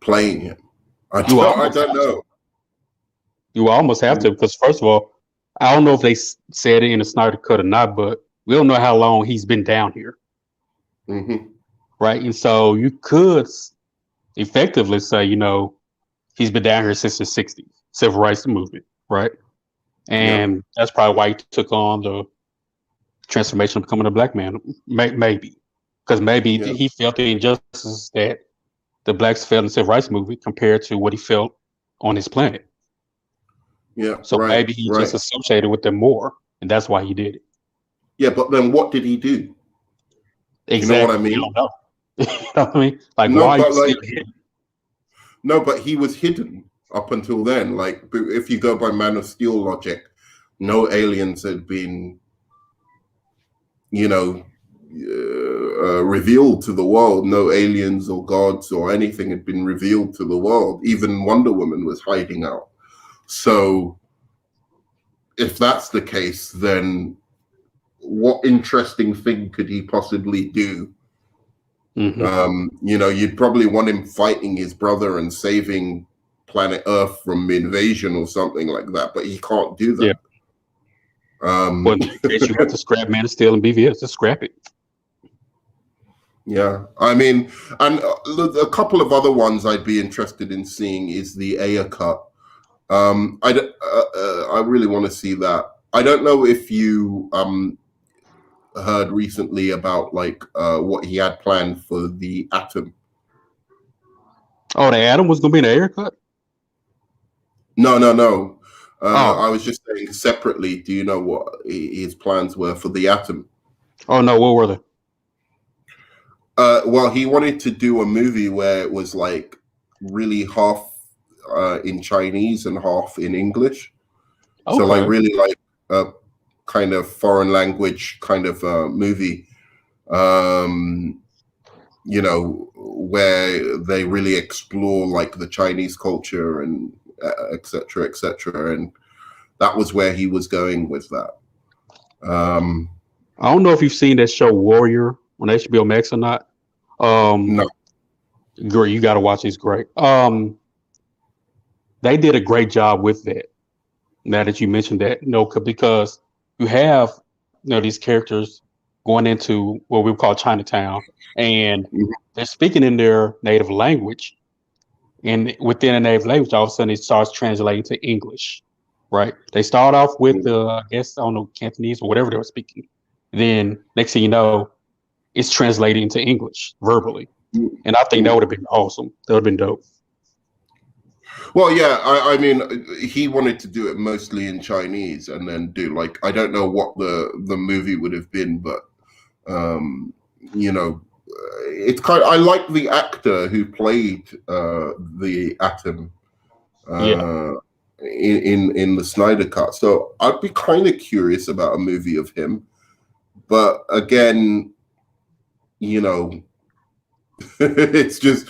playing him. I don't know. You almost have to, because first of all, I don't know if they said it in the Snyder Cut or not, but we don't know how long he's been down here. Right? And so you could effectively say, he's been down here since the 60s, civil rights movement, right? And that's probably why he took on the transformation of becoming a black man, maybe. Because maybe he felt the injustices that the blacks felt in the civil rights movement compared to what he felt on his planet. So maybe he just associated with them more, and that's why he did it. Yeah, but then what did he do? Exactly. You know what I mean? You don't know. You know what I mean? Like, no, why are you still hidden? No, but he was hidden up until then. Like, if you go by Man of Steel logic, no aliens had been, revealed to the world. No aliens or gods or anything had been revealed to the world. Even Wonder Woman was hiding out. So if that's the case, then what interesting thing could he possibly do Hmm. You'd probably want him fighting his brother and saving planet Earth from invasion or something like that, but he can't do Yeah. that. Well, in that case, you have to scrap Man of Steel and BVS. Just scrap it. Yeah, I mean, and a couple of other ones I'd be interested in seeing is the Aya cut. I really want to see that. I don't know if you heard recently about what he had planned for the Atom. Oh, the Atom was going to be an air cut? No, no, no. Oh. I was just saying separately. Do you know what his plans were for the Atom? Oh, no. What were they? Well, he wanted to do a movie where it was like really half in Chinese and half in English. So like Okay. really like a kind of foreign language kind of movie, where they really explore like the Chinese culture and et cetera, et cetera. And that was where he was going with that. I don't know if you've seen that show Warrior on HBO Max or not. No. Great, you got to watch it. It's great. They did a great job with that. Now that you mentioned that, because you have these characters going into what we would call Chinatown, and they're speaking in their native language, and within a native language, all of a sudden it starts translating to English, right? They start off with I guess I don't know, Cantonese or whatever they were speaking. Then next thing you know, it's translating into English verbally, and I think that would have been awesome. That would have been dope. Well, yeah, I mean, he wanted to do it mostly in Chinese, and then do like I don't know what the movie would have been, but it's kind. I like the actor who played the Atom Yeah. in the Snyder cut, so I'd be kind of curious about a movie of him, but again, it's just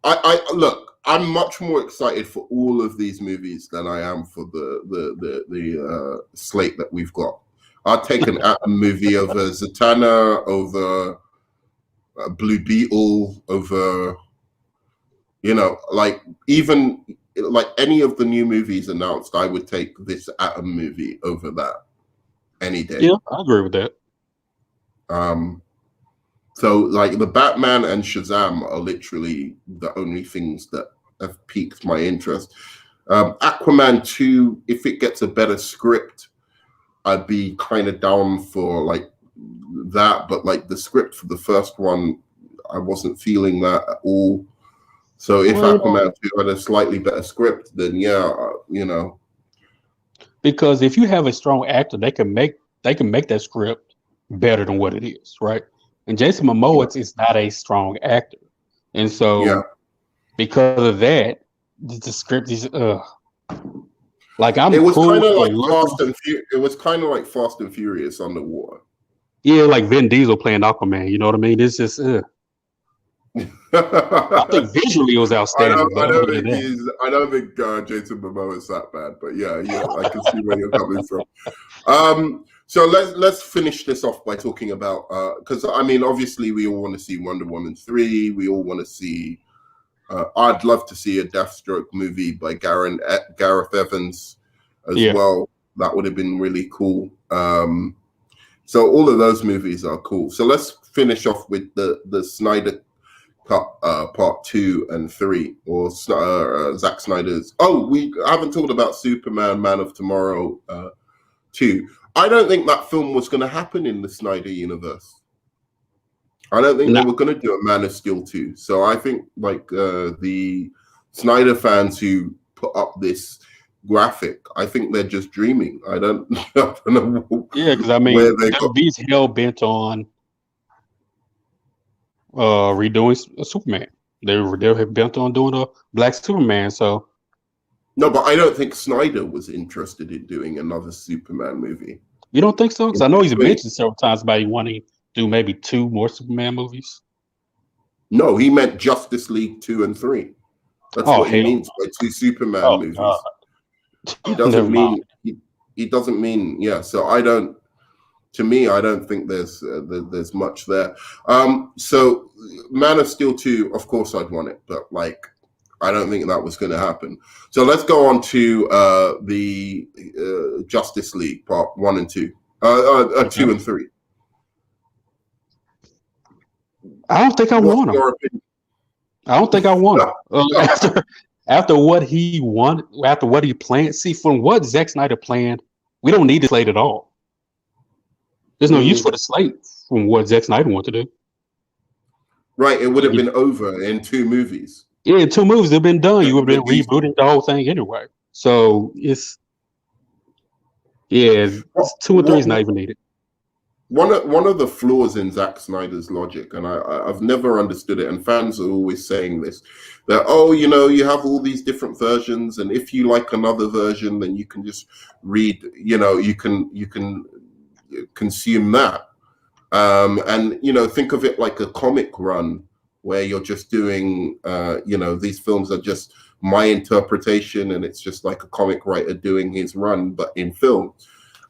I look. I'm much more excited for all of these movies than I am for the slate that we've got. I'd take an Atom movie over Zatanna, over Blue Beetle, over like even like any of the new movies announced. I would take this Atom movie over that any day. Yeah, I agree with that. So like the Batman and Shazam are literally the only things that have piqued my interest. Aquaman 2, if it gets a better script, I'd be kind of down for like that. But like the script for the first one, I wasn't feeling that at all. So if Aquaman 2 had a slightly better script, then yeah, Because if you have a strong actor, they can make that script better than what it is, right? And Jason Momoa is not a strong actor, and so because of that, the script is like I'm. It was cool kind of with like It was kind of like Fast and Furious underwater. Yeah, like Vin Diesel playing Aquaman. You know what I mean? It's just. I think visually it was outstanding. I don't think Jason Momoa is that bad, but yeah, I can see where you're coming from. So let's finish this off by talking about because I mean, obviously, we all want to see Wonder Woman 3. We all want to see. I'd love to see a Deathstroke movie by Gareth Evans as well. That would have been really cool. So all of those movies are cool. So let's finish off with the Snyder Cut part 2 and 3, or Zack Snyder's. Oh, we haven't talked about Superman, Man of Tomorrow 2. I don't think that film was going to happen in the Snyder universe. I don't think they were going to do a Man of Steel 2. So I think like the Snyder fans who put up this graphic, I think they're just dreaming. I don't know. Yeah, because I mean, WB's hell bent on redoing Superman. They have bent on doing a Black Superman. So no, but I don't think Snyder was interested in doing another Superman movie. You don't think so? Because I know he's mentioned several times about wanting to do maybe 2 more Superman movies. No, he meant Justice League 2 and 3. That's what he means by 2 Superman movies. God. He doesn't mean. He doesn't mean. Yeah. So I don't. to me, I don't think there's much there. So Man of Steel 2, of course I'd want it, but like I don't think that was going to happen. So let's go on to the Justice League Part 1 and 2, 2 and 3. I don't think I want him. I don't think I want him. After what he wanted, after what he planned. See, from what Zack Snyder planned, we don't need the slate at all. There's no use for the slate from what Zack Snyder wanted to do. Right, it would have been over in 2 movies. Yeah, 2 movies have been done. You would have been rebooting the whole thing anyway. So it's 2 and 3 is not even needed. One of the flaws in Zack Snyder's logic, and I've never understood it, and fans are always saying this, that you have all these different versions, and if you like another version, then you can just read, you can consume that. And think of it like a comic run where you're just doing these films are just my interpretation, and it's just like a comic writer doing his run but in film.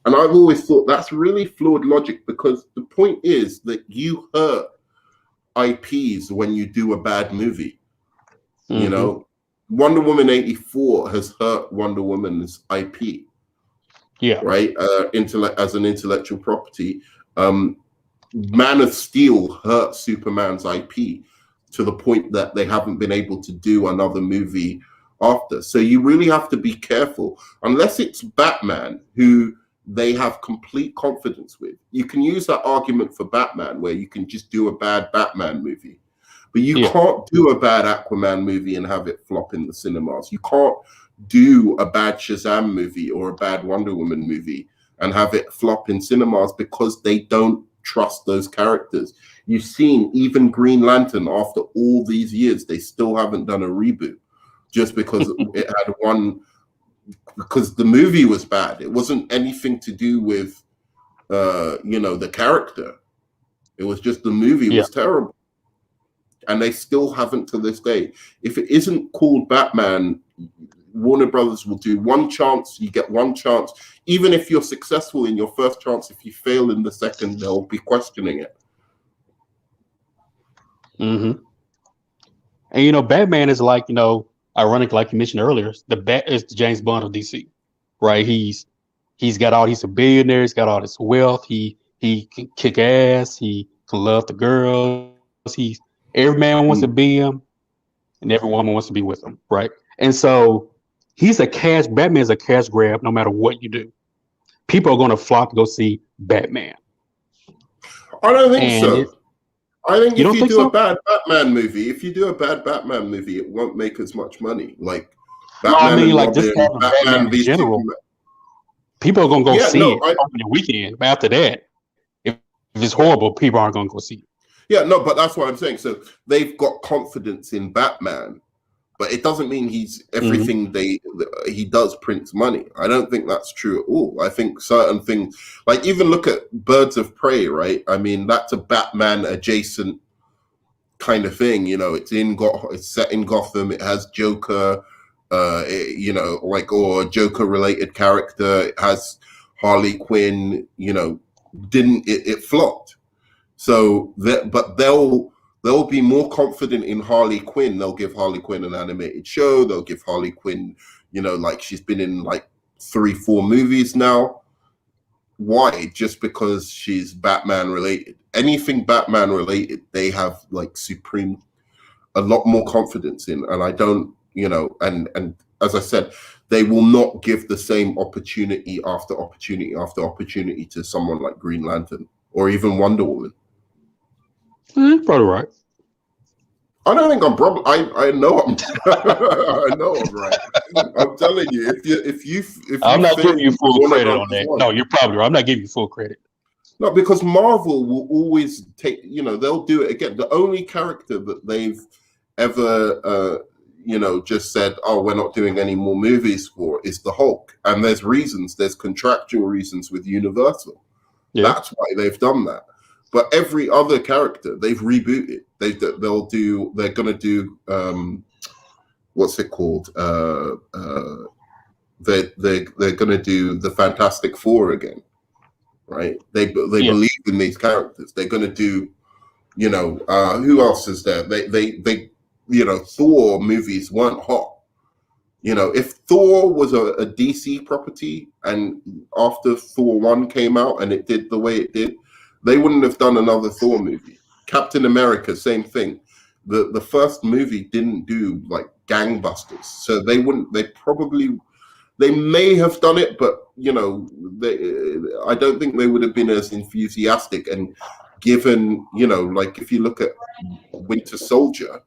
And I've always thought that's really flawed logic, because the point is that you hurt IPs when you do a bad movie. Wonder Woman 84 has hurt Wonder Woman's IP. Yeah. Right? As an intellectual property. Man of Steel hurt Superman's IP to the point that they haven't been able to do another movie after. So you really have to be careful. Unless it's Batman, who they have complete confidence with. You can use that argument for Batman, where you can just do a bad Batman movie. But you can't do a bad Aquaman movie and have it flop in the cinemas. You can't do a bad Shazam movie or a bad Wonder Woman movie and have it flop in cinemas, because they don't trust those characters. You've seen even Green Lantern, after all these years, they still haven't done a reboot, just because it had one, because the movie was bad. It wasn't anything to do with the character. It was just the movie was terrible. And they still haven't to this day. If it isn't called Batman, Warner Brothers will do one chance. You get one chance. Even if you're successful in your first chance, if you fail in the second, they'll be questioning it. Mm-hmm. And Batman is like, ironic, like you mentioned earlier, the Bat is the James Bond of DC, right? He's a billionaire. He's got all this wealth. He can kick ass. He can love the girls. Every man wants to be him, and every woman wants to be with him, right? And so Batman's a cash grab no matter what you do. People are going to flock to go see Batman. I don't think so. I think if you do a bad Batman movie, it won't make as much money. Like Batman Batman in general. People are going to go see it over the weekend. But after that, if it's horrible, people aren't going to go see it. Yeah, no, but that's what I'm saying. So they've got confidence in Batman, but it doesn't mean everything he does prints money. I don't think that's true at all. I think certain things, like even look at Birds of Prey, right? I mean, that's a Batman adjacent kind of thing. It's set in Gotham. It has Joker, or a Joker related character. It has Harley Quinn. It flopped. So, but they'll be more confident in Harley Quinn. They'll give Harley Quinn an animated show. They'll give Harley Quinn, like she's been in like 3-4 movies now. Why? Just because she's Batman related. Anything Batman related, they have like a lot more confidence in. And I don't, and as I said, they will not give the same opportunity after opportunity after opportunity to someone like Green Lantern or even Wonder Woman. Probably right. I don't think I'm probably. I know I'm. I know I'm right. I'm telling you, if I'm not giving you full credit on that. No, you're probably right. I'm not giving you full credit. No, because Marvel will always take. They'll do it again. The only character that they've ever, just said, "Oh, we're not doing any more movies for," is the Hulk, and there's reasons. There's contractual reasons with Universal. Yeah. That's why they've done that. But every other character they've rebooted. They're gonna do what's it called? They're gonna do the Fantastic Four again, right? They Yeah. believe in these characters. They're going to do, who else is there? They Thor movies weren't hot. If Thor was a DC property, and after Thor 1 came out and it did the way it did, they wouldn't have done another Thor movie. Captain America, same thing. The first movie didn't do like gangbusters, so they may have done it, but I don't think they would have been as enthusiastic. And given, like if you look at Winter Soldier,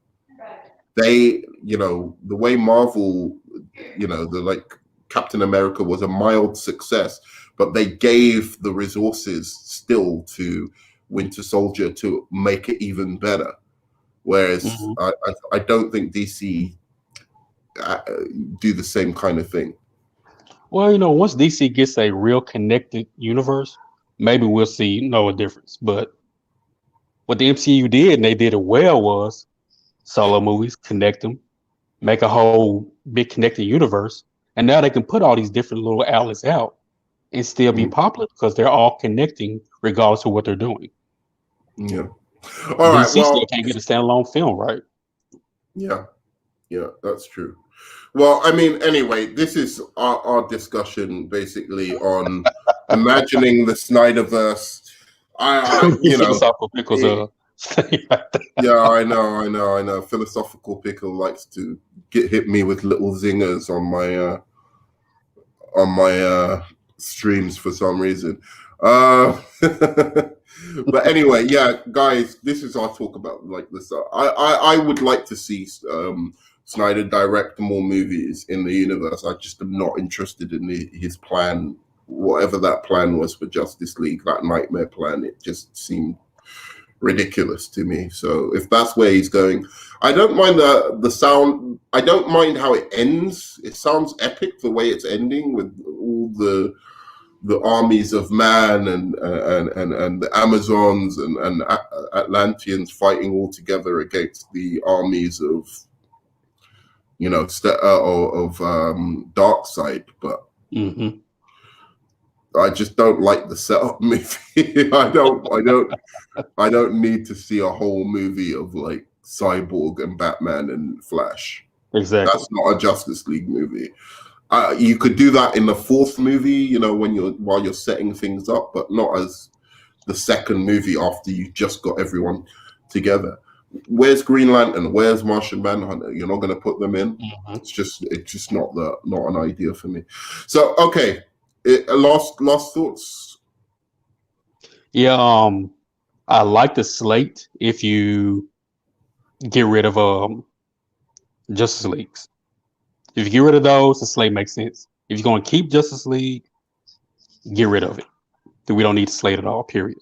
the way Marvel, Captain America was a mild success, but they gave the resources still to Winter Soldier to make it even better. Whereas I don't think DC do the same kind of thing. Well, once DC gets a real connected universe, maybe we'll see a difference. But what the MCU did, and they did it well, was solo movies, connect them, make a whole big connected universe, and now they can put all these different little outlets out and still be popular because they're all connecting regardless of what they're doing. Yeah. All right. DC Well, still can't get a standalone film, right? Yeah, that's true. Well, I mean, anyway, this is our discussion basically on imagining the Snyderverse. Philosophical pickles. Yeah, I know. Philosophical Pickle likes to hit me with little zingers on my streams for some reason. But anyway, yeah, guys, this is our talk about like this. I would like to see Snyder direct more movies in the universe. I just am not interested in his plan, whatever that plan was for Justice League, that nightmare plan. It just seemed ridiculous to me. So if that's where he's going, I don't mind the sound. I don't mind how it ends. It sounds epic the way it's ending with all the armies of man and the Amazons and Atlanteans fighting all together against the armies of Darkseid, but I just don't like the setup movie. I don't need to see a whole movie of like Cyborg and Batman and Flash. Exactly. That's not a Justice League movie. You could do that in the fourth movie, while you're setting things up, but not as the second movie after you just got everyone together. Where's Green Lantern? Where's Martian Manhunter? You're not going to put them in. It's just not an idea for me. So okay, last thoughts. Yeah, I like the slate if you get rid of Justice Leagues. If you get rid of those, the slate makes sense. If you're going to keep Justice League, get rid of it. We don't need to slate at all. Period.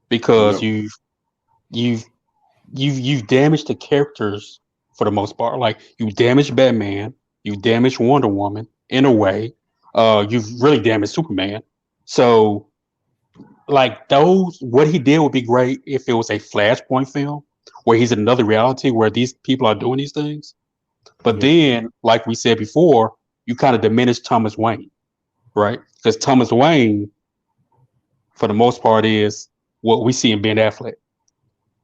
Because you've damaged the characters for the most part. Like you damaged Batman, you damaged Wonder Woman in a way. You've really damaged Superman. So, like what he did would be great if it was a Flashpoint film where he's in another reality where these people are doing these things. But then, like we said before, you kind of diminish Thomas Wayne, right? Because Thomas Wayne, for the most part, is what we see in Ben Affleck.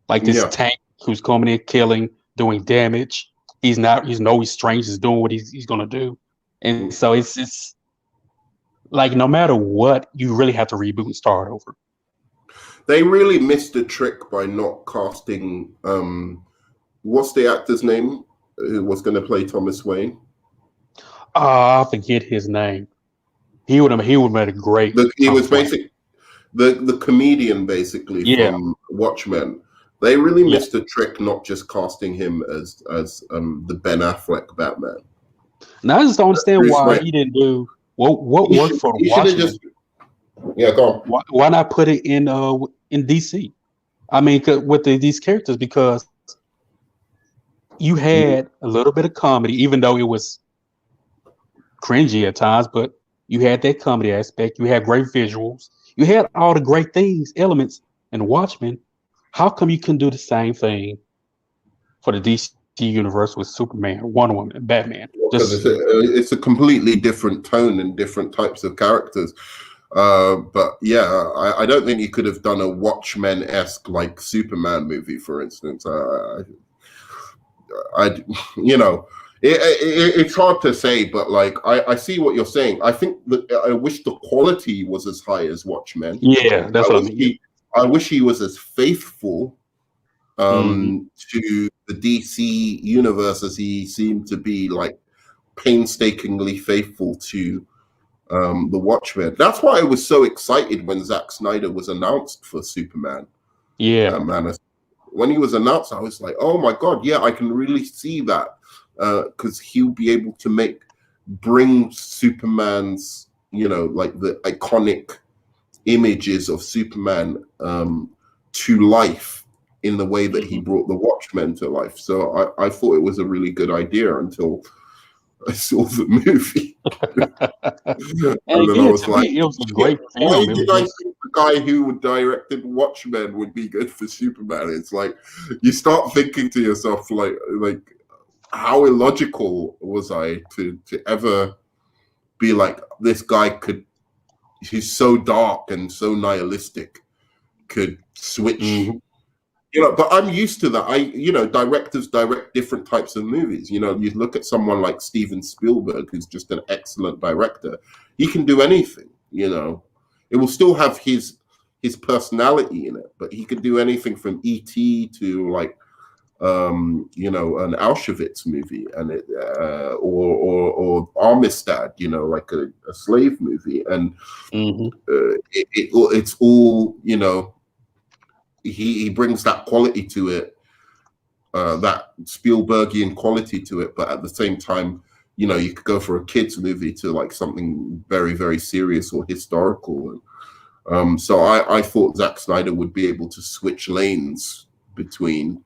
Like this tank who's coming in, killing, doing damage. He's strange. He's doing what he's going to do. And so it's like no matter what, you really have to reboot and start over. They really missed the trick by not casting, what's the actor's name? Who was going to play Thomas Wayne? I forget his name. He would have made a great. He was basically the comedian from Watchmen. They really missed the trick not just casting him as the Ben Affleck Batman. Now I just don't understand why he didn't do what worked for Watchmen. Go on. Why not put it in DC? I mean, with these characters, because you had a little bit of comedy, even though it was cringy at times, but you had that comedy aspect. You had great visuals. You had all the great elements in Watchmen. How come you couldn't do the same thing for the DC universe with Superman, Wonder Woman, and Batman? Because it's a completely different tone and different types of characters. But yeah, I don't think you could have done a Watchmen-esque like Superman movie, for instance. I you know, it's hard to say, but like I see what you're saying. I think that I wish the quality was as high as Watchmen. Yeah, I that's what I wish mean. I wish he was as faithful Hmm. to the DC universe as he seemed to be, like painstakingly faithful to the Watchmen. That's why I was so excited when Zack Snyder was announced for Superman. Yeah. Man, when he was announced, I was like, oh my god, yeah, I can really see that because he'll be able to bring Superman's, like the iconic images of Superman to life in the way that he Hmm. brought the Watchmen to life. So I thought it was a really good idea until I saw the movie. And And then I again, was to like, me, it was a shit, great why film. It did was I just, think the guy who directed Watchmen would be good for Superman? It's like you start thinking to yourself, like how illogical was I to ever be like, this guy he's so dark and so nihilistic, could switch. mhm. But I'm used to that. Directors direct different types of movies. You look at someone like Steven Spielberg, who's just an excellent director. He can do anything. It will still have his personality in it, but he could do anything from E.T. to like an Auschwitz movie, and or Armistead, like a slave movie, and Hmm. it's all he brings that quality to it, that Spielbergian quality to it, but at the same time, you could go for a kids movie to like something very, very serious or historical. So I thought Zack Snyder would be able to switch lanes between,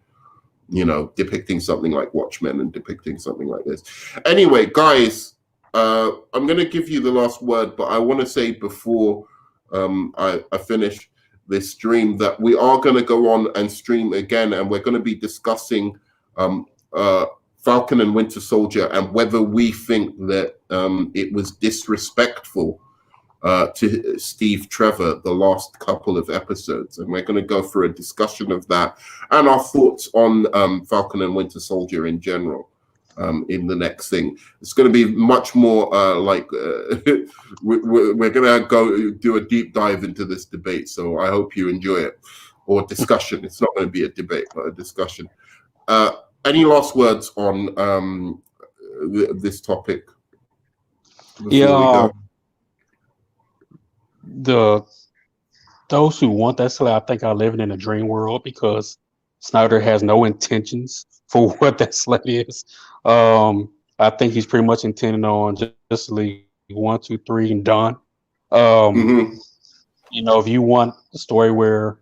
depicting something like Watchmen and depicting something like this. Anyway, guys, I'm going to give you the last word, but I want to say before I finish this stream that we are going to go on and stream again, and we're going to be discussing um, Falcon and Winter Soldier and whether we think that it was disrespectful to Steve Trevor the last couple of episodes, and we're going to go through a discussion of that and our thoughts on Falcon and Winter Soldier in general. In the next thing, it's going to be much more we're going to go do a deep dive into this debate. So I hope you enjoy it, or discussion. It's not going to be a debate, but a discussion. Any last words on this topic before we Yeah, go? the those who want that slate, I think, are living in a dream world because Snyder has no intentions for what that slate is. I think he's pretty much intending on just League 1, 2, 3 and done. Um, Mm-hmm. if you want a story where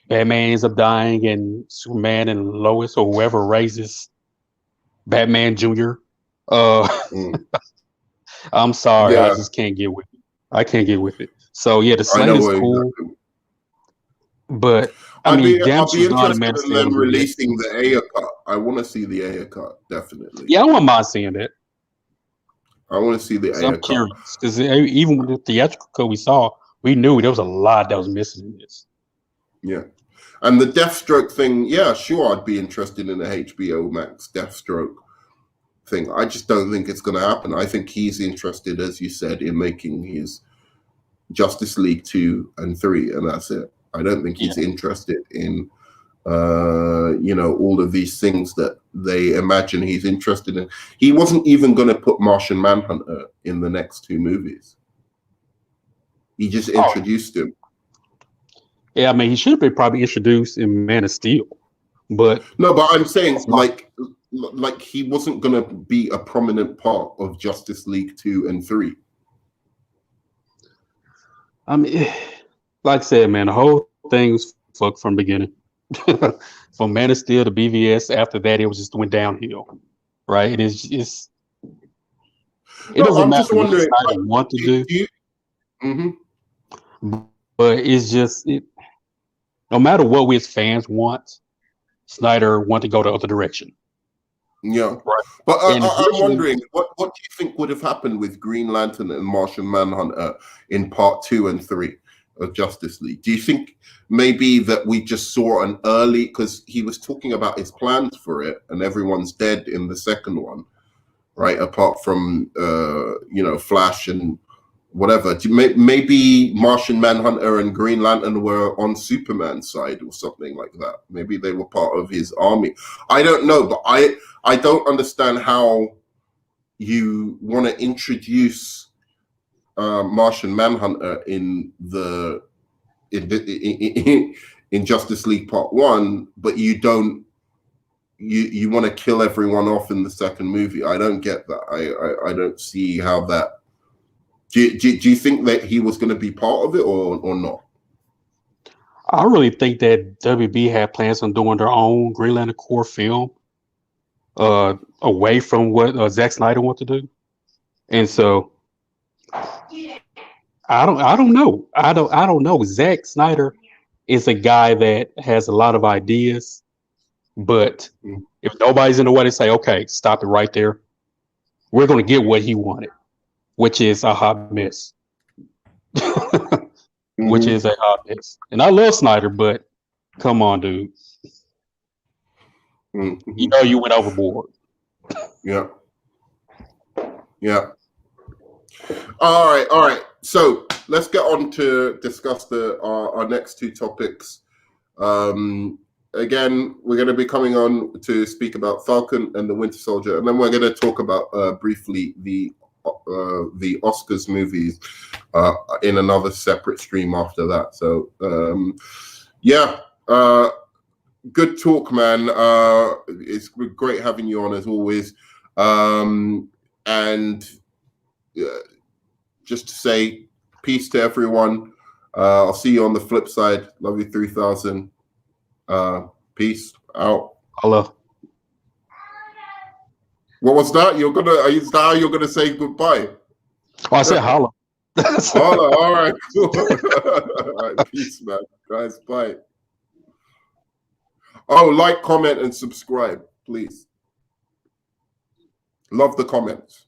Batman ends up dying and Superman and Lois or whoever raises Batman Jr., uh, Mm. I'm sorry, I Yeah, just can't get with it. I can't get with it. So yeah, the I slate know is cool, exactly. but I mean, I'd damage be was done in interested Man of in Steel to them be good. releasing the Ayer cut. I want to see the Ayer cut, definitely. Yeah, I wouldn't mind seeing that I want to see the because I'm Ayer cut. curious. Because even with the theatrical cut we saw, we knew there was a lot that was missing in this. Yeah. And the Deathstroke thing, yeah, sure, I'd be interested in the HBO Max Deathstroke thing. I just don't think it's going to happen. I think he's interested, as you said, in making his Justice League 2 and 3, and that's it. I don't think Yeah. he's interested in all of these things that they imagine he's interested in. He wasn't even going to put Martian Manhunter in the next two movies. He just Oh, introduced him. yeah. I mean, he should be probably introduced in Man of Steel, but No, but I'm saying that's my. like he wasn't going to be a prominent part of Justice League 2 and 3. I mean, like I said, man, the whole thing's fucked from the beginning. From Man of Steel to BVS. After that, it was just went downhill. Right? It No, doesn't I'm matter just what wondering, Snyder want to do, do you mhm. but it's just no matter what we as fans want, Snyder want to go the other direction. Yeah, right? but And I'm visually, wondering what do you think would have happened with Green Lantern and Martian Manhunter in part 2 and 3 of Justice League? Do you think maybe that we just saw an early, because he was talking about his plans for it, and everyone's dead in the second one, right? Apart from Flash and whatever. Maybe Martian Manhunter and Green Lantern were on Superman's side or something like that. Maybe they were part of his army. I don't know, but I don't understand how you want to introduce Martian Manhunter in Justice League Part 1, but you don't. You want to kill everyone off in the second movie. I don't get that. I don't see how that. Do you think that he was going to be part of it or not? I really think that WB had plans on doing their own Green Lantern Corps film, away from what Zack Snyder wanted to do. And so I don't know. I don't know. Zack Snyder is a guy that has a lot of ideas, but Mm. if nobody's in the way, they say, okay, stop it right there. We're going to get what he wanted, which is a hot mess. Which Mm-hmm. is a hot mess. And I love Snyder, but come on, dude. You Mm-hmm. know you went overboard. Yeah. Yeah. All right. So let's get on to discuss our next two topics. Again, we're going to be coming on to speak about Falcon and the Winter Soldier, and then we're going to talk about briefly the Oscars movies in another separate stream after that. So yeah, good talk, man. It's great having you on as always. And just to say peace to everyone. I'll see you on the flip side. Love you 3000. Peace out. Hello. What was that? Is that how you're gonna say goodbye? Oh, I said holla. Holla, all right, cool. All right, peace, man. Guys, bye. Oh, like, comment, and subscribe, please. Love the comments.